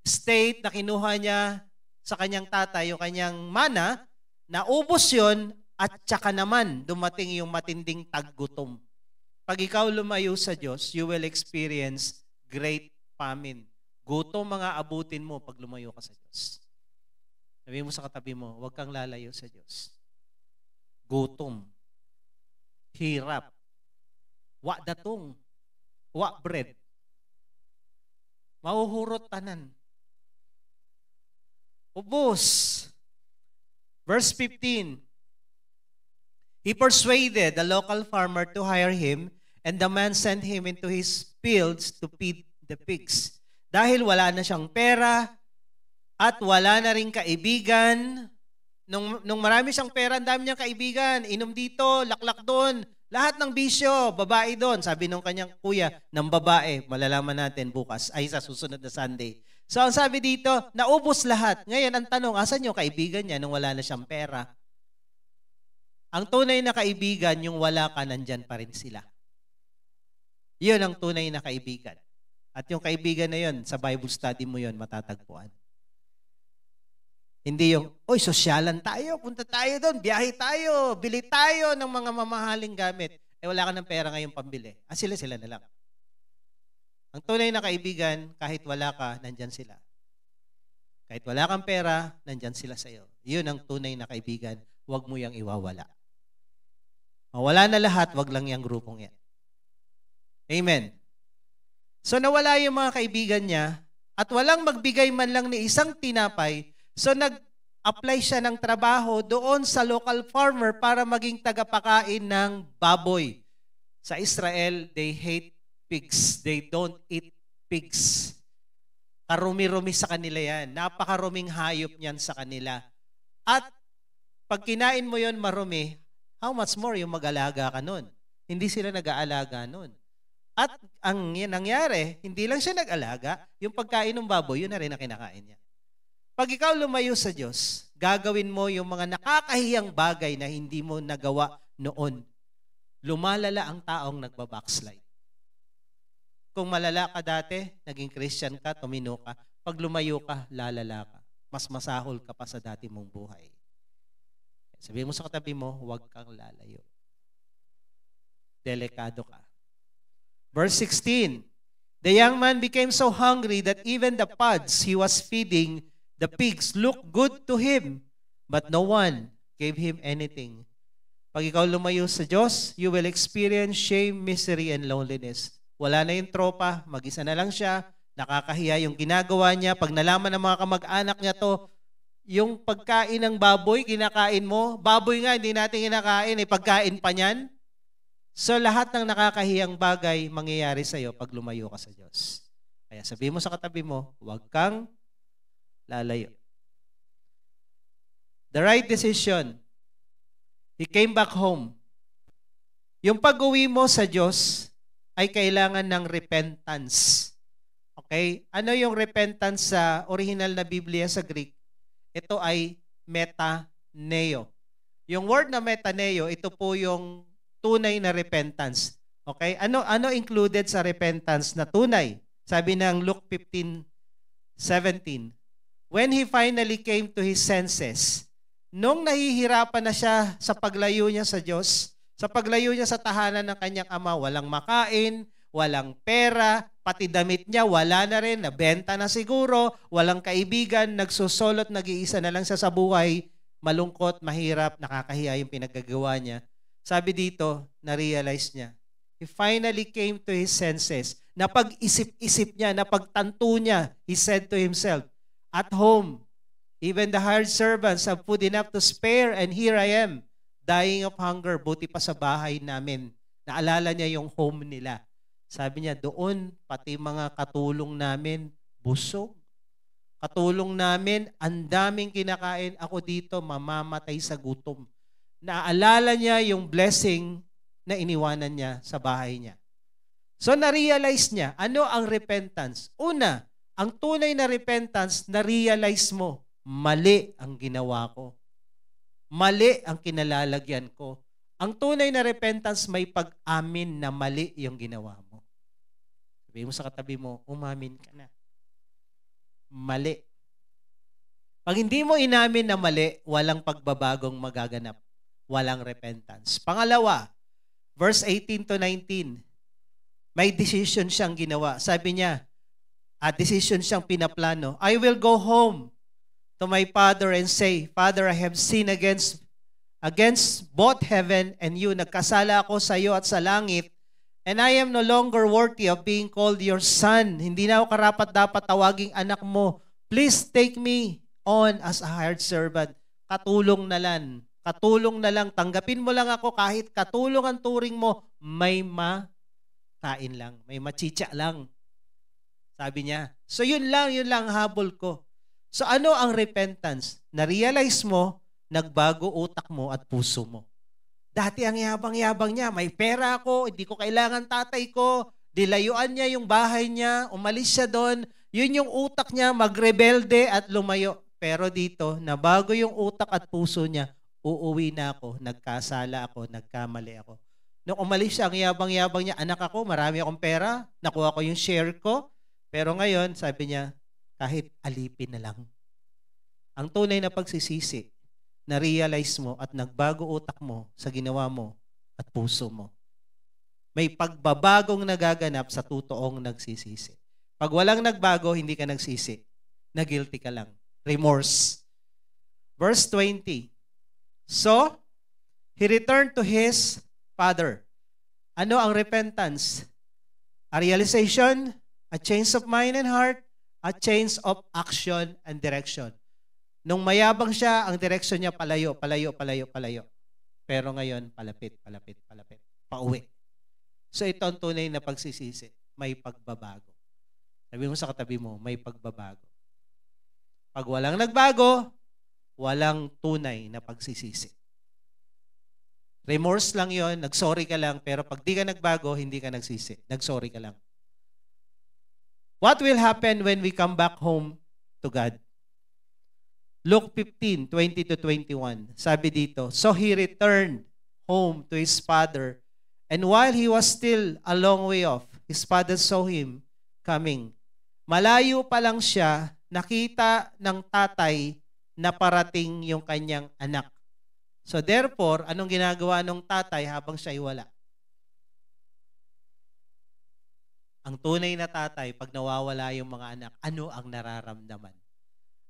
estate na kinuha niya sa kanyang tatay, yung kanyang mana, naubos yon at saka naman dumating yung matinding taggutom. Pag ikaw lumayo sa Diyos, you will experience great famine. Gutom mga abutin mo pag lumayo ka sa Diyos. Sabihin mo sa katabi mo, huwag kang lalayo sa Diyos. Gutom. Hirap. Wa datong. Wa bread. Mahuhurot tanan. Ubos. Verse 15. He persuaded the local farmer to hire him, and the man sent him into his fields to feed the pigs. Dahil wala na siyang pera at wala na rin kaibigan. Nung marami siyang pera, ang dami niyang kaibigan. Inom dito, laklak doon. Lahat ng bisyo, babae doon. Sabi nung kanyang kuya, ng babae, malalaman natin bukas, ay sa susunod na Sunday. So ang sabi dito, naubos lahat. Ngayon, ang tanong, asan yung kaibigan niya nung wala na siyang pera? Ang tunay na kaibigan, yung wala ka, nandyan pa rin sila. Yun ang tunay na kaibigan. At yung kaibigan na yun, sa Bible study mo yun, matatagpuan. Hindi yung, oy, sosyalan tayo, punta tayo doon, biyahe tayo, bili tayo ng mga mamahaling gamit. Wala ka ng pera ngayong pambili. Sila na lang. Ang tunay na kaibigan, kahit wala ka, nandyan sila. Kahit wala kang pera, nandyan sila sa iyo. Yun ang tunay na kaibigan. Huwag mo yang iwawala. Mawala na lahat, wag lang yung grupong yan. Amen. So nawala yung mga kaibigan niya at walang magbigay man lang ni isang tinapay. So nag-apply siya ng trabaho doon sa local farmer para maging tagapakain ng baboy. Sa Israel, they hate pigs. They don't eat pigs. Karumi-rumi sa kanila yan. Napakaruming hayop niyan sa kanila. At pag kinain mo yon marumi, how much more yung mag-alaga ka nun? Hindi sila nag-aalaga nun. At ang nangyari, hindi lang siya nag-alaga, yung pagkain ng baboy, yun na rin ang kinakain niya. Pag ikaw lumayo sa Diyos, gagawin mo yung mga nakakahiyang bagay na hindi mo nagawa noon. Lumalala ang taong nagbabackslide. Kung malala ka dati, naging Christian ka, tumino ka, pag lumayo ka, lalala ka. Mas masahol ka pa sa dati mong buhay. Sabihin mo sa katabi mo, huwag kang lalayo. Delikado ka. Verse 16, the young man became so hungry that even the pods he was feeding the pigs looked good to him, but no one gave him anything. Pag ikaw lumayo sa Diyos, you will experience shame, misery, and loneliness. Wala na yung tropa, mag-isa na lang siya, nakakahiya yung ginagawa niya. Pag nalaman ng mga kamag-anak niya to, yung pagkain ng baboy, kinakain mo, baboy nga, hindi natin kinakain, pagkain pa niyan. So lahat ng nakakahiyang bagay mangyayari sa iyo pag lumayo ka sa Diyos. Kaya sabihin mo sa katabi mo, huwag kang lalayo. The right decision. He came back home. Yung pag-uwi mo sa Diyos ay kailangan ng repentance. Okay? Ano yung repentance sa original na Biblia sa Greek? Ito ay metaneo. Yung word na metaneo, ito po yung tunay na repentance. Okay? Ano included sa repentance na tunay? Sabi ng Luke 15:17. When he finally came to his senses, nung nahihirapan na siya sa paglayo niya sa Diyos, sa paglayo niya sa tahanan ng kanyang ama, walang makain, walang pera, pati damit niya, wala na rin, nabenta na siguro, walang kaibigan, nagsusolot, nag-iisa na lang siya sa buhay, malungkot, mahirap, nakakahiya yung pinaggagawa niya. Sabi dito, na-realize niya. He finally came to his senses. Napag-isip-isip niya, napagtanto niya, he said to himself, at home, even the hired servants have food enough to spare, and here I am, dying of hunger. Buti pa sa bahay namin. Naalala niya yung home nila. Sabi niya, doon, pati mga katulong namin, busog. Katulong namin, ang daming kinakain. Ako dito, mamamatay sa gutom. Naalala niya yung blessing na iniwanan niya sa bahay niya. So, na-realize niya, ano ang repentance? Una, ang tunay na repentance, na-realize mo, mali ang ginawa ko. Mali ang kinalalagyan ko. Ang tunay na repentance, may pag-amin na mali yung ginawa mo. Sabihin mo sa katabi mo, umamin ka na. Mali. Pag hindi mo inamin na mali, walang pagbabagong magaganap. Walang repentance. Pangalawa, verse 18 to 19, may decision siyang ginawa. Sabi niya, decision siyang pinaplano. I will go home to my father and say, Father, I have sinned against both heaven and you. Nagkasala ako sa iyo at sa langit, and I am no longer worthy of being called your son. Hindi na ako karapat-dapat tawaging anak mo. Please take me on as a hired servant. Katulong na lang. Katulong na lang. Tanggapin mo lang ako kahit katulong ang turing mo. May makain lang. May machicha lang. Sabi niya. So yun lang habol ko. So ano ang repentance? Na-realize mo, nagbago utak mo at puso mo. Dati ang yabang-yabang niya, may pera ako, hindi ko kailangan tatay ko, dilayuan niya yung bahay niya, umalis siya doon, yun yung utak niya, magrebelde at lumayo. Pero dito, nabago yung utak at puso niya, uuwi na ako, nagkasala ako, nagkamali ako. Nung umalis siya, ang yabang-yabang niya, anak ako, marami akong pera, nakuha ko yung share ko, pero ngayon, sabi niya, kahit alipin na lang. Ang tunay na pagsisisi, na-realize mo at nagbago utak mo sa ginawa mo at puso mo. May pagbabagong nagaganap sa totoong nagsisisi. Pag walang nagbago, hindi ka nagsisi. Na-guilty ka lang. Remorse. Verse 20. So, he returned to his father. Ano ang repentance? A realization, a change of mind and heart, a change of action and direction. Nung mayabang siya, ang direksyon niya palayo. Pero ngayon, palapit. Pauwi. So ito ang tunay na pagsisisi. May pagbabago. Sabi mo sa katabi mo, may pagbabago. Pag walang nagbago, walang tunay na pagsisisi. Remorse lang yon, nagsorry ka lang, pero pag di ka nagbago, hindi ka nagsisi. Nagsorry ka lang. What will happen when we come back home to God? Luke 15, 20 to 21. Sabi dito, so he returned home to his father, and while he was still a long way off, his father saw him coming. Malayo pa lang siya, nakita ng tatay na parating yung kanyang anak. So therefore, anong ginagawa ng tatay habang siya'y wala? Ang tunay na tatay, pag nawawala yung mga anak, ano ang nararamdaman?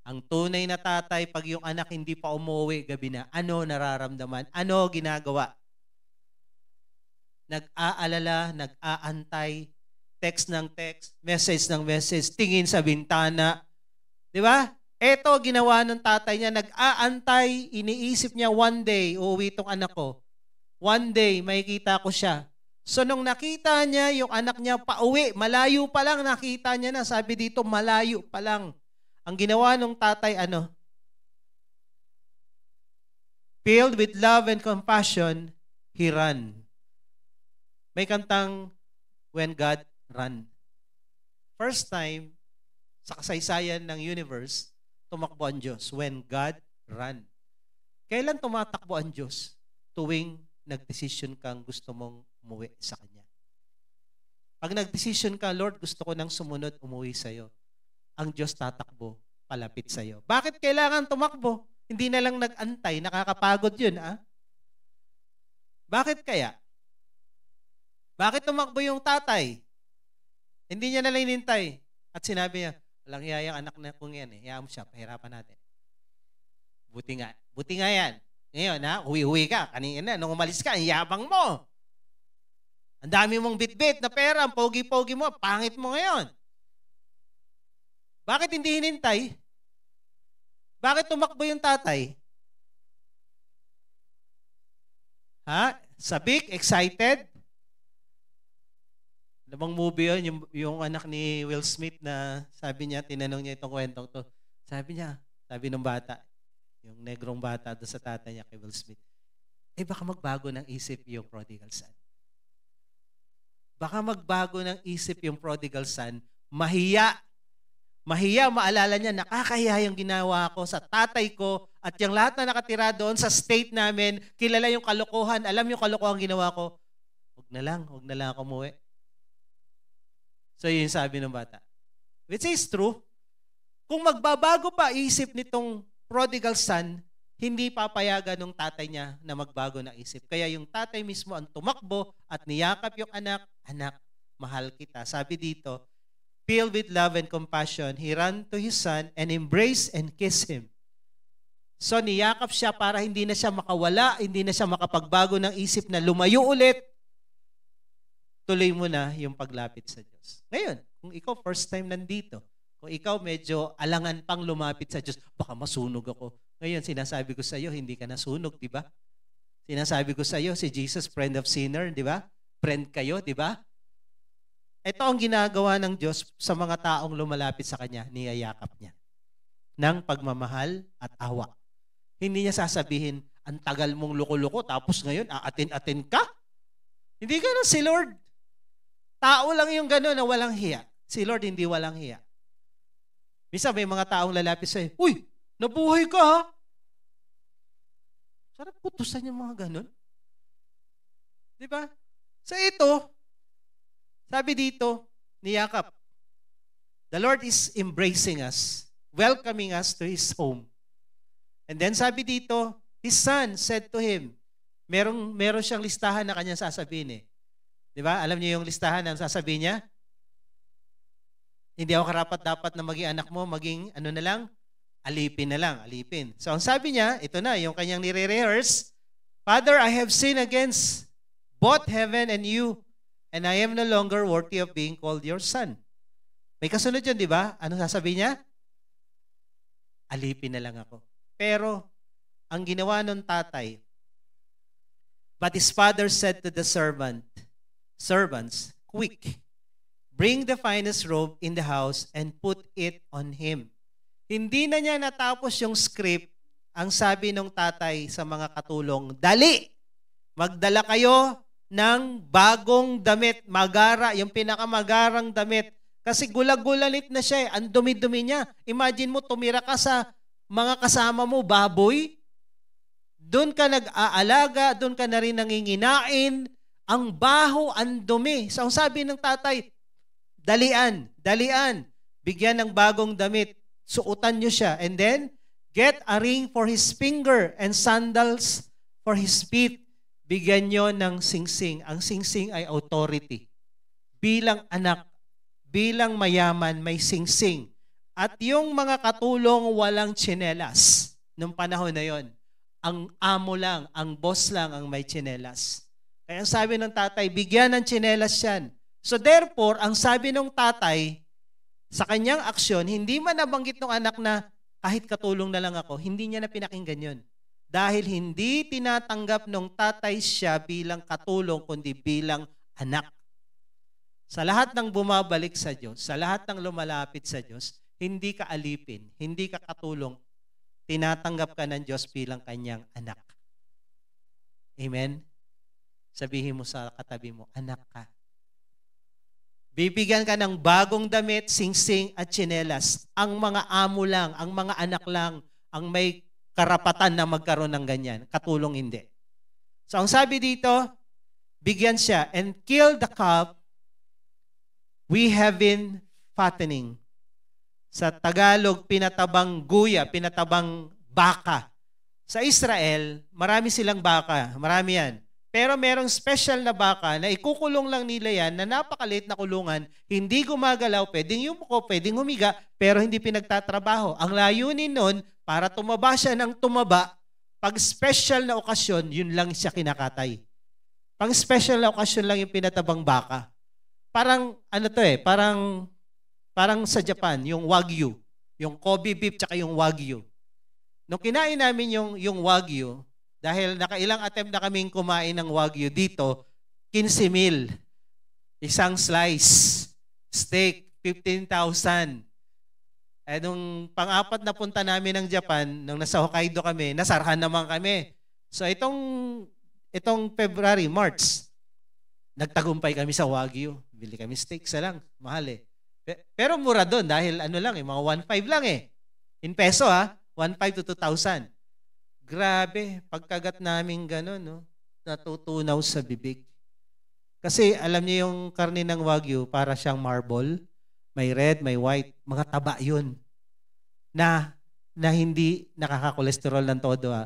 Ang tunay na tatay, pag yung anak hindi pa umuwi gabi na, ano nararamdaman? Ano ginagawa? Nag-aalala, nag-aantay, text ng text, message ng message, tingin sa bintana. Di ba? Ito, ginawa ng tatay niya, nag-aantay, iniisip niya, one day, uuwi itong anak ko. One day, makikita ko siya. So, nung nakita niya, yung anak niya pauwi, malayo pa lang, nakita niya na. Sabi dito, malayo pa lang. Ang ginawa ng tatay, ano? Filled with love and compassion, he ran. May kantang, When God Ran. First time, sa kasaysayan ng universe, tumakbo ang Diyos. When God ran. Kailan tumatakbo ang Diyos? Tuwing nagdesisyon kang gusto mong umuwi sa Kanya. Pag nagdesisyon ka, Lord, gusto ko nang sumunod, umuwi sa'yo. Ang Diyos tatakbo, palapit sa'yo. Bakit kailangan tumakbo? Hindi na lang nag-antay, nakakapagod yun, ah? Bakit kaya? Bakit tumakbo yung tatay? Hindi niya na lang inintay. At sinabi niya, walang hiyayang anak na kung yan eh. Hayaan mo siya, pahirapan natin. Buti nga yan. Ngayon ha, uwi-uwi ka. Kanina, nung umalis ka, ang yabang mo. Ang dami mong bit-bit na pera, ang pogi-pogi mo, pangit mo ngayon. Bakit hindi hinintay? Bakit tumakbo yung tatay? Ha? Sabik? Excited? Ano bang movie yun? Yung anak ni Will Smith na sabi niya, tinanong niya itong kwentong to. Sabi ng bata, yung negrong bata doon sa tatay niya kay Will Smith, baka magbago ng isip yung prodigal son. Baka magbago ng isip yung prodigal son, mahiya, maalala niya, nakakahiya yung ginawa ko sa tatay ko at yung lahat na nakatira doon sa state namin, kilala yung kalokohan, alam yung kalokohan ginawa ko, huwag na lang ako umuwi. So yun sabi ng bata. Which is true. Kung magbabago pa isip nitong prodigal son, hindi papayagan ng tatay niya na magbago ng isip. Kaya yung tatay mismo ang tumakbo at niyakap yung anak, mahal kita. Sabi dito, filled with love and compassion, he ran to his son and embraced and kissed him. So niyakap siya para hindi na siya makawala, hindi na siya makapagbago ng isip na lumayo ulit. Tuloy mo na yung paglapit sa Diyos. Ngayon, kung ikaw first time nandito, kung ikaw medyo alangan pang lumapit sa Diyos, baka masunog ako. Ngayon, sinasabi ko sa iyo, hindi ka nasunog, di ba? Sinasabi ko sa iyo, si Jesus, friend of sinner, di ba? Friend kayo, di ba? Ito ang ginagawa ng Diyos sa mga taong lumalapit sa Kanya, niyayakap niya ng pagmamahal at awa. Hindi niya sasabihin, ang tagal mong loko-loko, tapos ngayon, aatin-atin ka? Hindi ganun si Lord. Tao lang yung gano'n na walang hiya. Si Lord hindi walang hiya. Minsan may mga taong lalapit sa'yo, uy, nabuhay ka ha? Sarap putusan yung mga gano'n. Di ba? Sa ito, sabi dito, niyakap. The Lord is embracing us, welcoming us to His home. And then sabi dito, His son said to him, meron siyang listahan na kanyang sasabihin eh. Di ba? Alam niyo yung listahan na sasabihin niya? Hindi ako karapat-dapat na maging anak mo, maging ano na lang? Alipin na lang, alipin. So ang sabi niya, ito na, yung kanyang nire-rehearse, Father, I have sinned against both heaven and you, and I am no longer worthy of being called your son. May kasunod yun, di ba? Ano sasabihin niya? Alipin na lang ako. Pero, ang ginawa ng tatay, but his father said to the servants, quick, bring the finest robe in the house and put it on him. Hindi na niya natapos yung script, ang sabi ng tatay sa mga katulong, dali, magdala kayo ng bagong damit, magara, yung pinakamagarang damit. Kasi gulag-gulanit na siya, ang dumi-dumi niya. Imagine mo, tumira ka sa mga kasama mo, baboy, doon ka nag-aalaga, doon ka na rin nanginginain, ang baho, ang dumi. So ang sabi ng tatay, dalian, bigyan ng bagong damit, suotan nyo siya, and then, get a ring for his finger and sandals for his feet. Bigyan nyo ng singsing. Ang singsing ay authority. Bilang anak, bilang mayaman, may singsing. At yung mga katulong walang tsinelas nung panahon na yon. Ang amo lang, ang boss lang ang may tsinelas. Kaya ang sabi ng tatay, bigyan ng tsinelas yan. So therefore, ang sabi ng tatay, sa kanyang aksyon, hindi man nabanggit ng anak na kahit katulong na lang ako, hindi niya na pinakinggan yun. Dahil hindi tinatanggap ng tatay siya bilang katulong, kundi bilang anak. Sa lahat ng bumabalik sa Diyos, sa lahat ng lumalapit sa Diyos, hindi ka alipin, hindi ka katulong, tinatanggap ka ng Diyos bilang kanyang anak. Amen? Sabihin mo sa katabi mo, anak ka. Bibigyan ka ng bagong damit, singsing at tsinelas. Ang mga amo lang, ang mga anak lang, ang may karapatan na magkaroon ng ganyan. Katulong hindi. So ang sabi dito, bigyan siya, and kill the calf we have been fattening. Sa Tagalog, pinatabang guya, pinatabang baka. Sa Israel, marami silang baka. Marami yan. Pero merong special na baka na ikukulong lang nila yan na napakaliit na kulungan, hindi gumagalaw, pwedeng yumuko, pwedeng humiga, pero hindi pinagtatrabaho. Ang layunin nun, para tumaba siya ng tumaba, pag special na okasyon, yun lang siya kinakatay. Pag special na okasyon lang yung pinatabang baka. Parang, parang sa Japan, yung Wagyu, yung Kobe beef tsaka yung Wagyu. Nung kinain namin yung Wagyu, dahil nakailang attempt na kaming kumain ng Wagyu dito, 15,000. Isang slice. Steak, 15,000. Eh, nung pang-apat na punta namin ng Japan, nung nasa Hokkaido kami, nasarhan naman kami. So itong February, March, nagtagumpay kami sa Wagyu. Bili kami steak, isa lang. Mahal eh. Pero mura doon dahil mga 1.5 lang eh. In peso 1.5 to 2,000. Grabe, pagkagat namin gano'n, no? Natutunaw sa bibig. Kasi alam niyo yung karne ng Wagyu, para siyang marble, may red, may white, mga taba yun. Na hindi nakaka-cholesterol ng todo.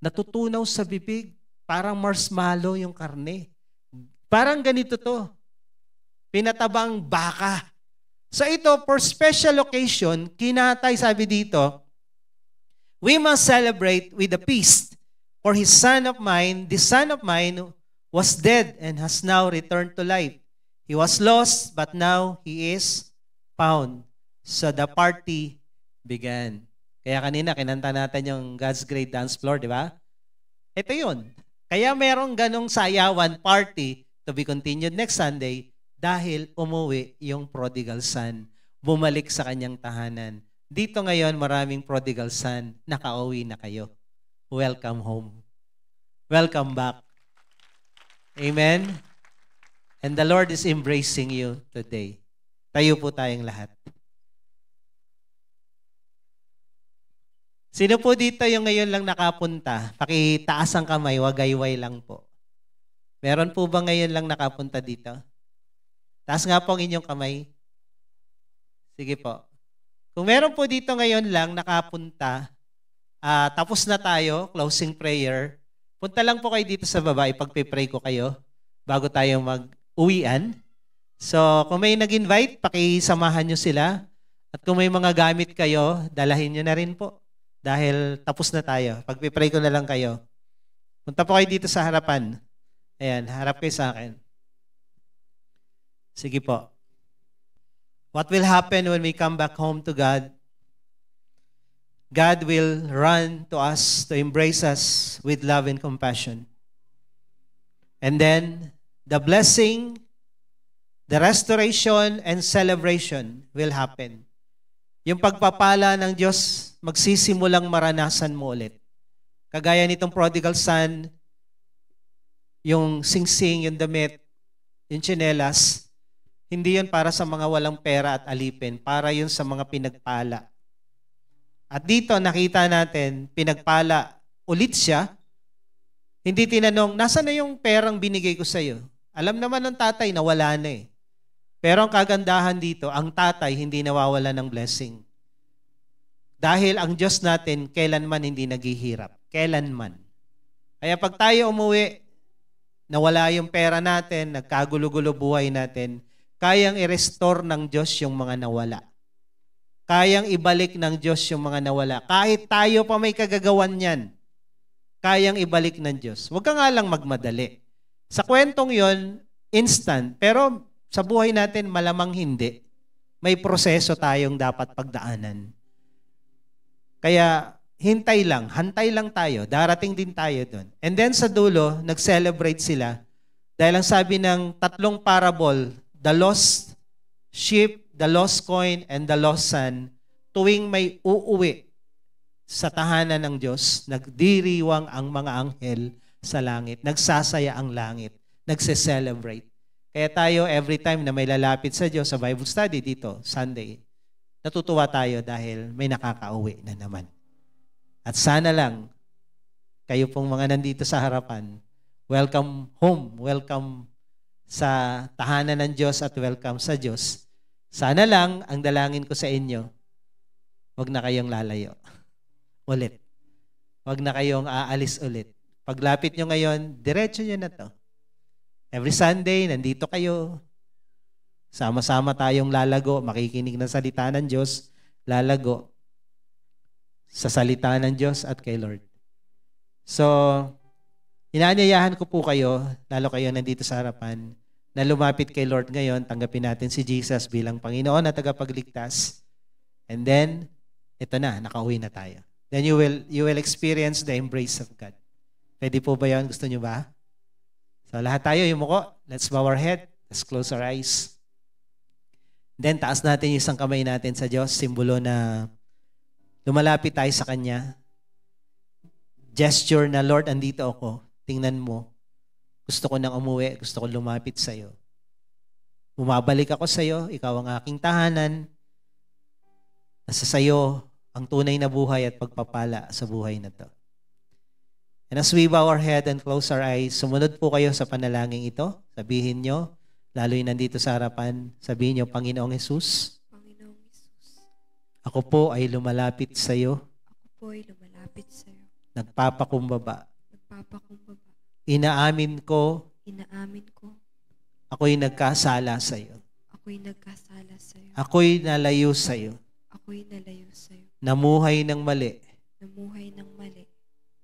Natutunaw sa bibig, parang marshmallow yung karne. Parang ganito to. Pinatabang baka. So ito, for special occasion, kinatay, sabi dito, we must celebrate with a feast, for this son of mine was dead and has now returned to life. He was lost, but now he is found. So the party began. Kaya kanina, kinanta natin yung God's Great Dance Floor, di ba? Ito yun. Kaya merong ganong sayawan party to be continued next Sunday dahil umuwi yung prodigal son. Bumalik sa kanyang tahanan. Dito ngayon, maraming prodigal son, nakauwi na kayo. Welcome home. Welcome back. Amen? And the Lord is embracing you today. Tayo po tayong lahat. Sino po dito yung ngayon lang nakapunta? Pakitaas ang kamay, wagayway lang po. Meron po ba ngayon lang nakapunta dito? Taas nga po ang inyong kamay. Sige po. Kung meron po dito ngayon lang nakapunta, tapos na tayo, closing prayer, punta lang po kayo dito sa baba, ipagpipray ko kayo bago tayo mag-uwian. So, kung may nag-invite, pakisamahan nyo sila. At kung may mga gamit kayo, dalahin nyo na rin po. Dahil tapos na tayo. Pagpipray ko na lang kayo. Punta po kayo dito sa harapan. Ayan, harap kayo sa akin. Sige po. What will happen when we come back home to God? God will run to us to embrace us with love and compassion. And then, the blessing, the restoration, and celebration will happen. Yung pagpapala ng Diyos, magsisimulang maranasan mo ulit. Kagaya nitong prodigal son, yung singsing, yung damit, yung tsinelas, hindi yun para sa mga walang pera at alipin, para yun sa mga pinagpala. At dito nakita natin, pinagpala ulit siya. Hindi tinanong, nasaan na yung perang binigay ko sa iyo? Alam naman ng tatay na wala na eh. Pero ang kagandahan dito, ang tatay hindi nawawala ng blessing. Dahil ang Diyos natin, kailanman hindi naghihirap. Kailanman. Kaya pag tayo umuwi, nawala yung pera natin, nagkagulo-gulo buhay natin, kayang i-restore ng Diyos yung mga nawala. Kayang ibalik ng Diyos yung mga nawala. Kahit tayo pa may kagagawan yan, kayang ibalik ng Diyos. Huwag ka nga lang magmadali. Sa kwentong yon, instant, pero sa buhay natin malamang hindi. May proseso tayong dapat pagdaanan. Kaya hintay lang, hantay lang tayo, darating din tayo doon. And then sa dulo, nag-celebrate sila dahil ang sabi ng tatlong parable, the lost sheep, the lost coin, and the lost son, tuwing may uuwi sa tahanan ng Diyos, nagdiriwang ang mga anghel sa langit, nagsasaya ang langit, nagse-celebrate. Kaya tayo, every time na may lalapit sa Diyos sa Bible study dito, Sunday, natutuwa tayo dahil may nakakauwi na naman. At sana lang, kayo pong mga nandito sa harapan, welcome home, welcome sa tahanan ng Diyos at welcome sa Diyos. Sana lang, ang dalangin ko sa inyo, wag na kayong lalayo. Ulit. Wag na kayong aalis ulit. Paglapit nyo ngayon, diretso nyo na to. Every Sunday, nandito kayo. Sama-sama tayong lalago, makikinig ng salita ng Diyos, lalago sa salita ng Diyos at kay Lord. So, inaanyayahan ko po kayo, lalo kayo nandito sa harapan, na lumapit kay Lord ngayon, tanggapin natin si Jesus bilang Panginoon at tagapagligtas. And then, ito na, nakauwi na tayo. Then you will experience the embrace of God. Pwede po ba yun? Gusto nyo ba? So lahat tayo, yumuko. Let's bow our head. Let's close our eyes. Then taas natin yung isang kamay natin sa Diyos, simbolo na lumalapit tayo sa Kanya. Gesture na, Lord, andito ako. Tingnan mo. Gusto ko nang umuwi. Gusto ko lumapit sa iyo. Bumabalik ako sa iyo. Ikaw ang aking tahanan. Nasa sa iyo ang tunay na buhay at pagpapala sa buhay na to. And as we bow our head and close our eyes, sumunod po kayo sa panalangin ito. Sabihin nyo, lalo yung nandito sa harapan, sabihin nyo, Panginoong Jesus, Panginoong Jesus, ako po ay lumalapit sa iyo. ako po ay lumalapit sa iyo. Nagpapakumbaba. Nagpapakumbaba. Inaamin ko, Inaamin ko, ako'y nagkasala sa iyo. ako'y nagkasala sa iyo. Ako'y nalayo sa iyo. Ako'y nalayo sa iyo. Namuhay ng mali. Namuhay ng mali.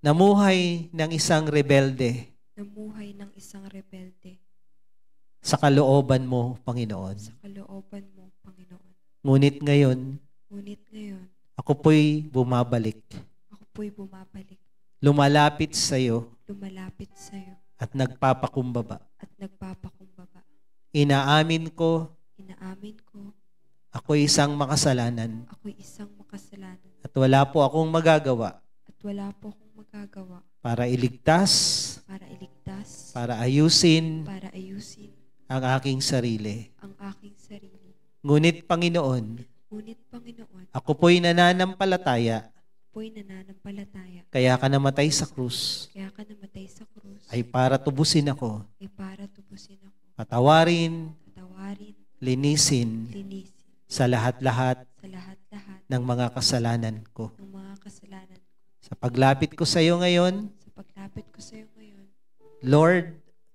Namuhay ng isang rebelde Namuhay ng isang rebelde sa kalooban mo, Panginoon. sa kalooban mo, Panginoon. Ngunit ngayon, Ngunit ngayon, ako po'y bumabalik. ako po'y bumabalik, Lumalapit sa iyo lumalapit sa iyo, at nagpapakumbaba. at nagpapakumbaba. Inaamin ko, Inaamin ko, ako'y isang makasalanan ako'y isang makasalanan at wala po akong magagawa at wala po akong magagawa para iligtas, para iligtas, para ayusin para ayusin ang aking sarili. ang aking sarili. Ngunit Panginoon, Ngunit Panginoon, ako po'y nananampalataya, ako'y nananampalataya, kaya ka namatay sa krus, kaya ka namatay sa krus, ay para tubusin ako, ay para tubusin ako, patawarin, patawarin, linisin linisin sa lahat-lahat sa lahat-lahat ng mga kasalanan ko. ng mga kasalanan ko. Sa paglapit ko sa iyo ngayon, Sa paglapit ko sa iyo ngayon, Lord,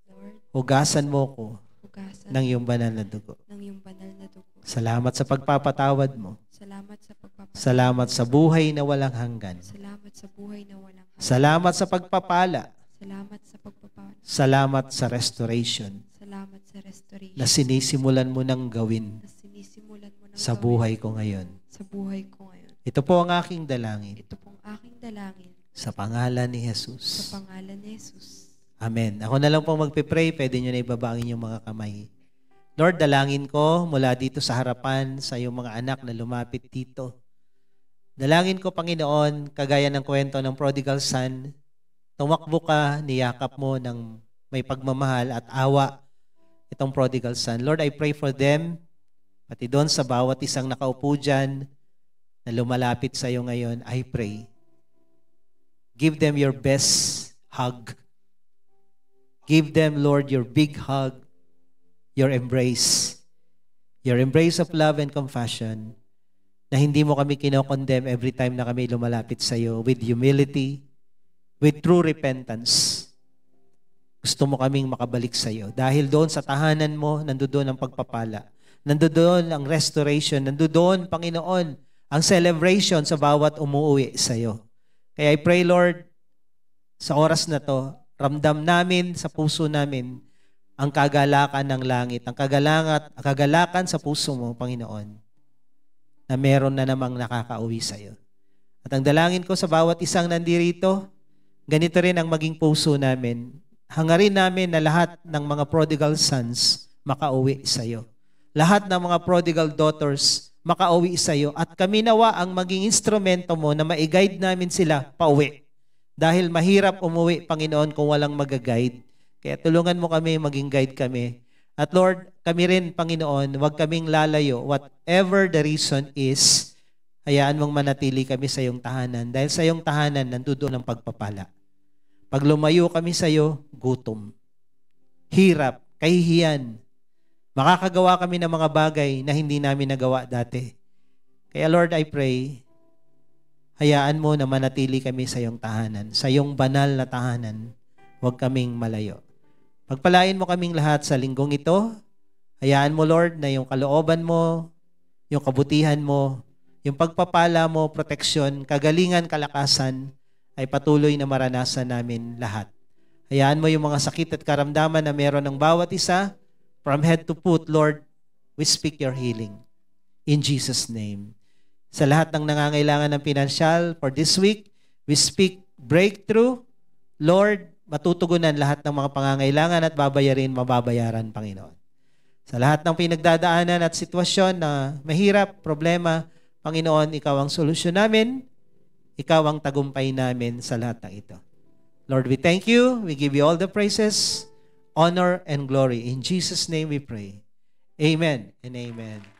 Lord, hugasan mo ko hugasan ng iyong banal na dugo. ng iyong banal na dugo. Salamat sa pagpapatawad mo. Salamat sa pagpapatawad. Salamat sa buhay na walang hanggan. Salamat sa buhay na walang hanggan. Salamat sa pagpapala. Salamat sa pagpapatawad. Salamat sa restoration Salamat sa restoration na sinisimulan mo ng gawin na sinisimulan mo ng sa gawin buhay ko ngayon. sa buhay ko ngayon. Ito po ang aking dalangin Ito pong aking dalangin sa pangalan ni sa Jesus. pangalan ni Jesus. Amen. Ako na lang pong magpipray. Pwede nyo na ibaba ang inyong mga kamay. Lord, dalangin ko mula dito sa harapan sa iyong mga anak na lumapit dito. Dalangin ko, Panginoon, kagaya ng kwento ng prodigal son, tumakbo ka, niyakap mo ng may pagmamahal at awa itong prodigal son. Lord, I pray for them, pati doon sa bawat isang nakaupo dyan na lumalapit sa iyo ngayon, I pray. Give them your best hug. Give them, Lord, your big hug, your embrace of love and compassion, na hindi mo kami kinokondemn every time na kami lumalapit sa iyo with humility, with true repentance. Gusto mo kaming makabalik sa iyo. Dahil doon sa tahanan mo, nandoon ang pagpapala. Nandoon ang restoration. Nandoon, Panginoon, ang celebration sa bawat umuwi sa iyo. Kaya I pray, Lord, sa oras na to, ramdam namin sa puso namin ang kagalakan ng langit, ang kagalakan sa puso mo, Panginoon, na meron na namang nakakauwi sa iyo. At ang dalangin ko sa bawat isang nandirito, ganito rin ang maging puso namin. Hangarin namin na lahat ng mga prodigal sons makauwi sa iyo. Lahat ng mga prodigal daughters makauwi sa iyo. At kami nawa ang maging instrumento mo na ma-guide namin sila pauwi. Dahil mahirap umuwi, Panginoon, kung walang mag-guide. Kaya tulungan mo kami, maging guide kami. At Lord, kami rin, Panginoon, huwag kaming lalayo. Whatever the reason is, hayaan mong manatili kami sa iyong tahanan. Dahil sa iyong tahanan, nandoon ang pagpapala. Pag lumayo kami sa iyo, gutom, hirap, kahihiyan. Makakagawa kami ng mga bagay na hindi namin nagawa dati. Kaya Lord, I pray, hayaan mo na manatili kami sa iyong tahanan, sa iyong banal na tahanan. Huwag kaming malayo. Pagpalain mo kaming lahat sa linggong ito. Hayaan mo, Lord, na yung kalooban mo, yung kabutihan mo, yung pagpapala mo, proteksyon, kagalingan, kalakasan, ay patuloy na maranasan namin lahat. Hayaan mo yung mga sakit at karamdaman na meron ng bawat isa, from head to foot, Lord, we speak your healing. In Jesus' name. Sa lahat ng nangangailangan ng pinansyal for this week, we speak breakthrough. Lord, matutugunan lahat ng mga pangangailangan at mababayaran, Panginoon. Sa lahat ng pinagdadaanan at sitwasyon na mahirap, problema, Panginoon, ikaw ang solusyon namin. Ikaw ang tagumpay namin sa lahat ng ito. Lord, we thank you. We give you all the praises, honor, and glory. In Jesus' name we pray. Amen and amen.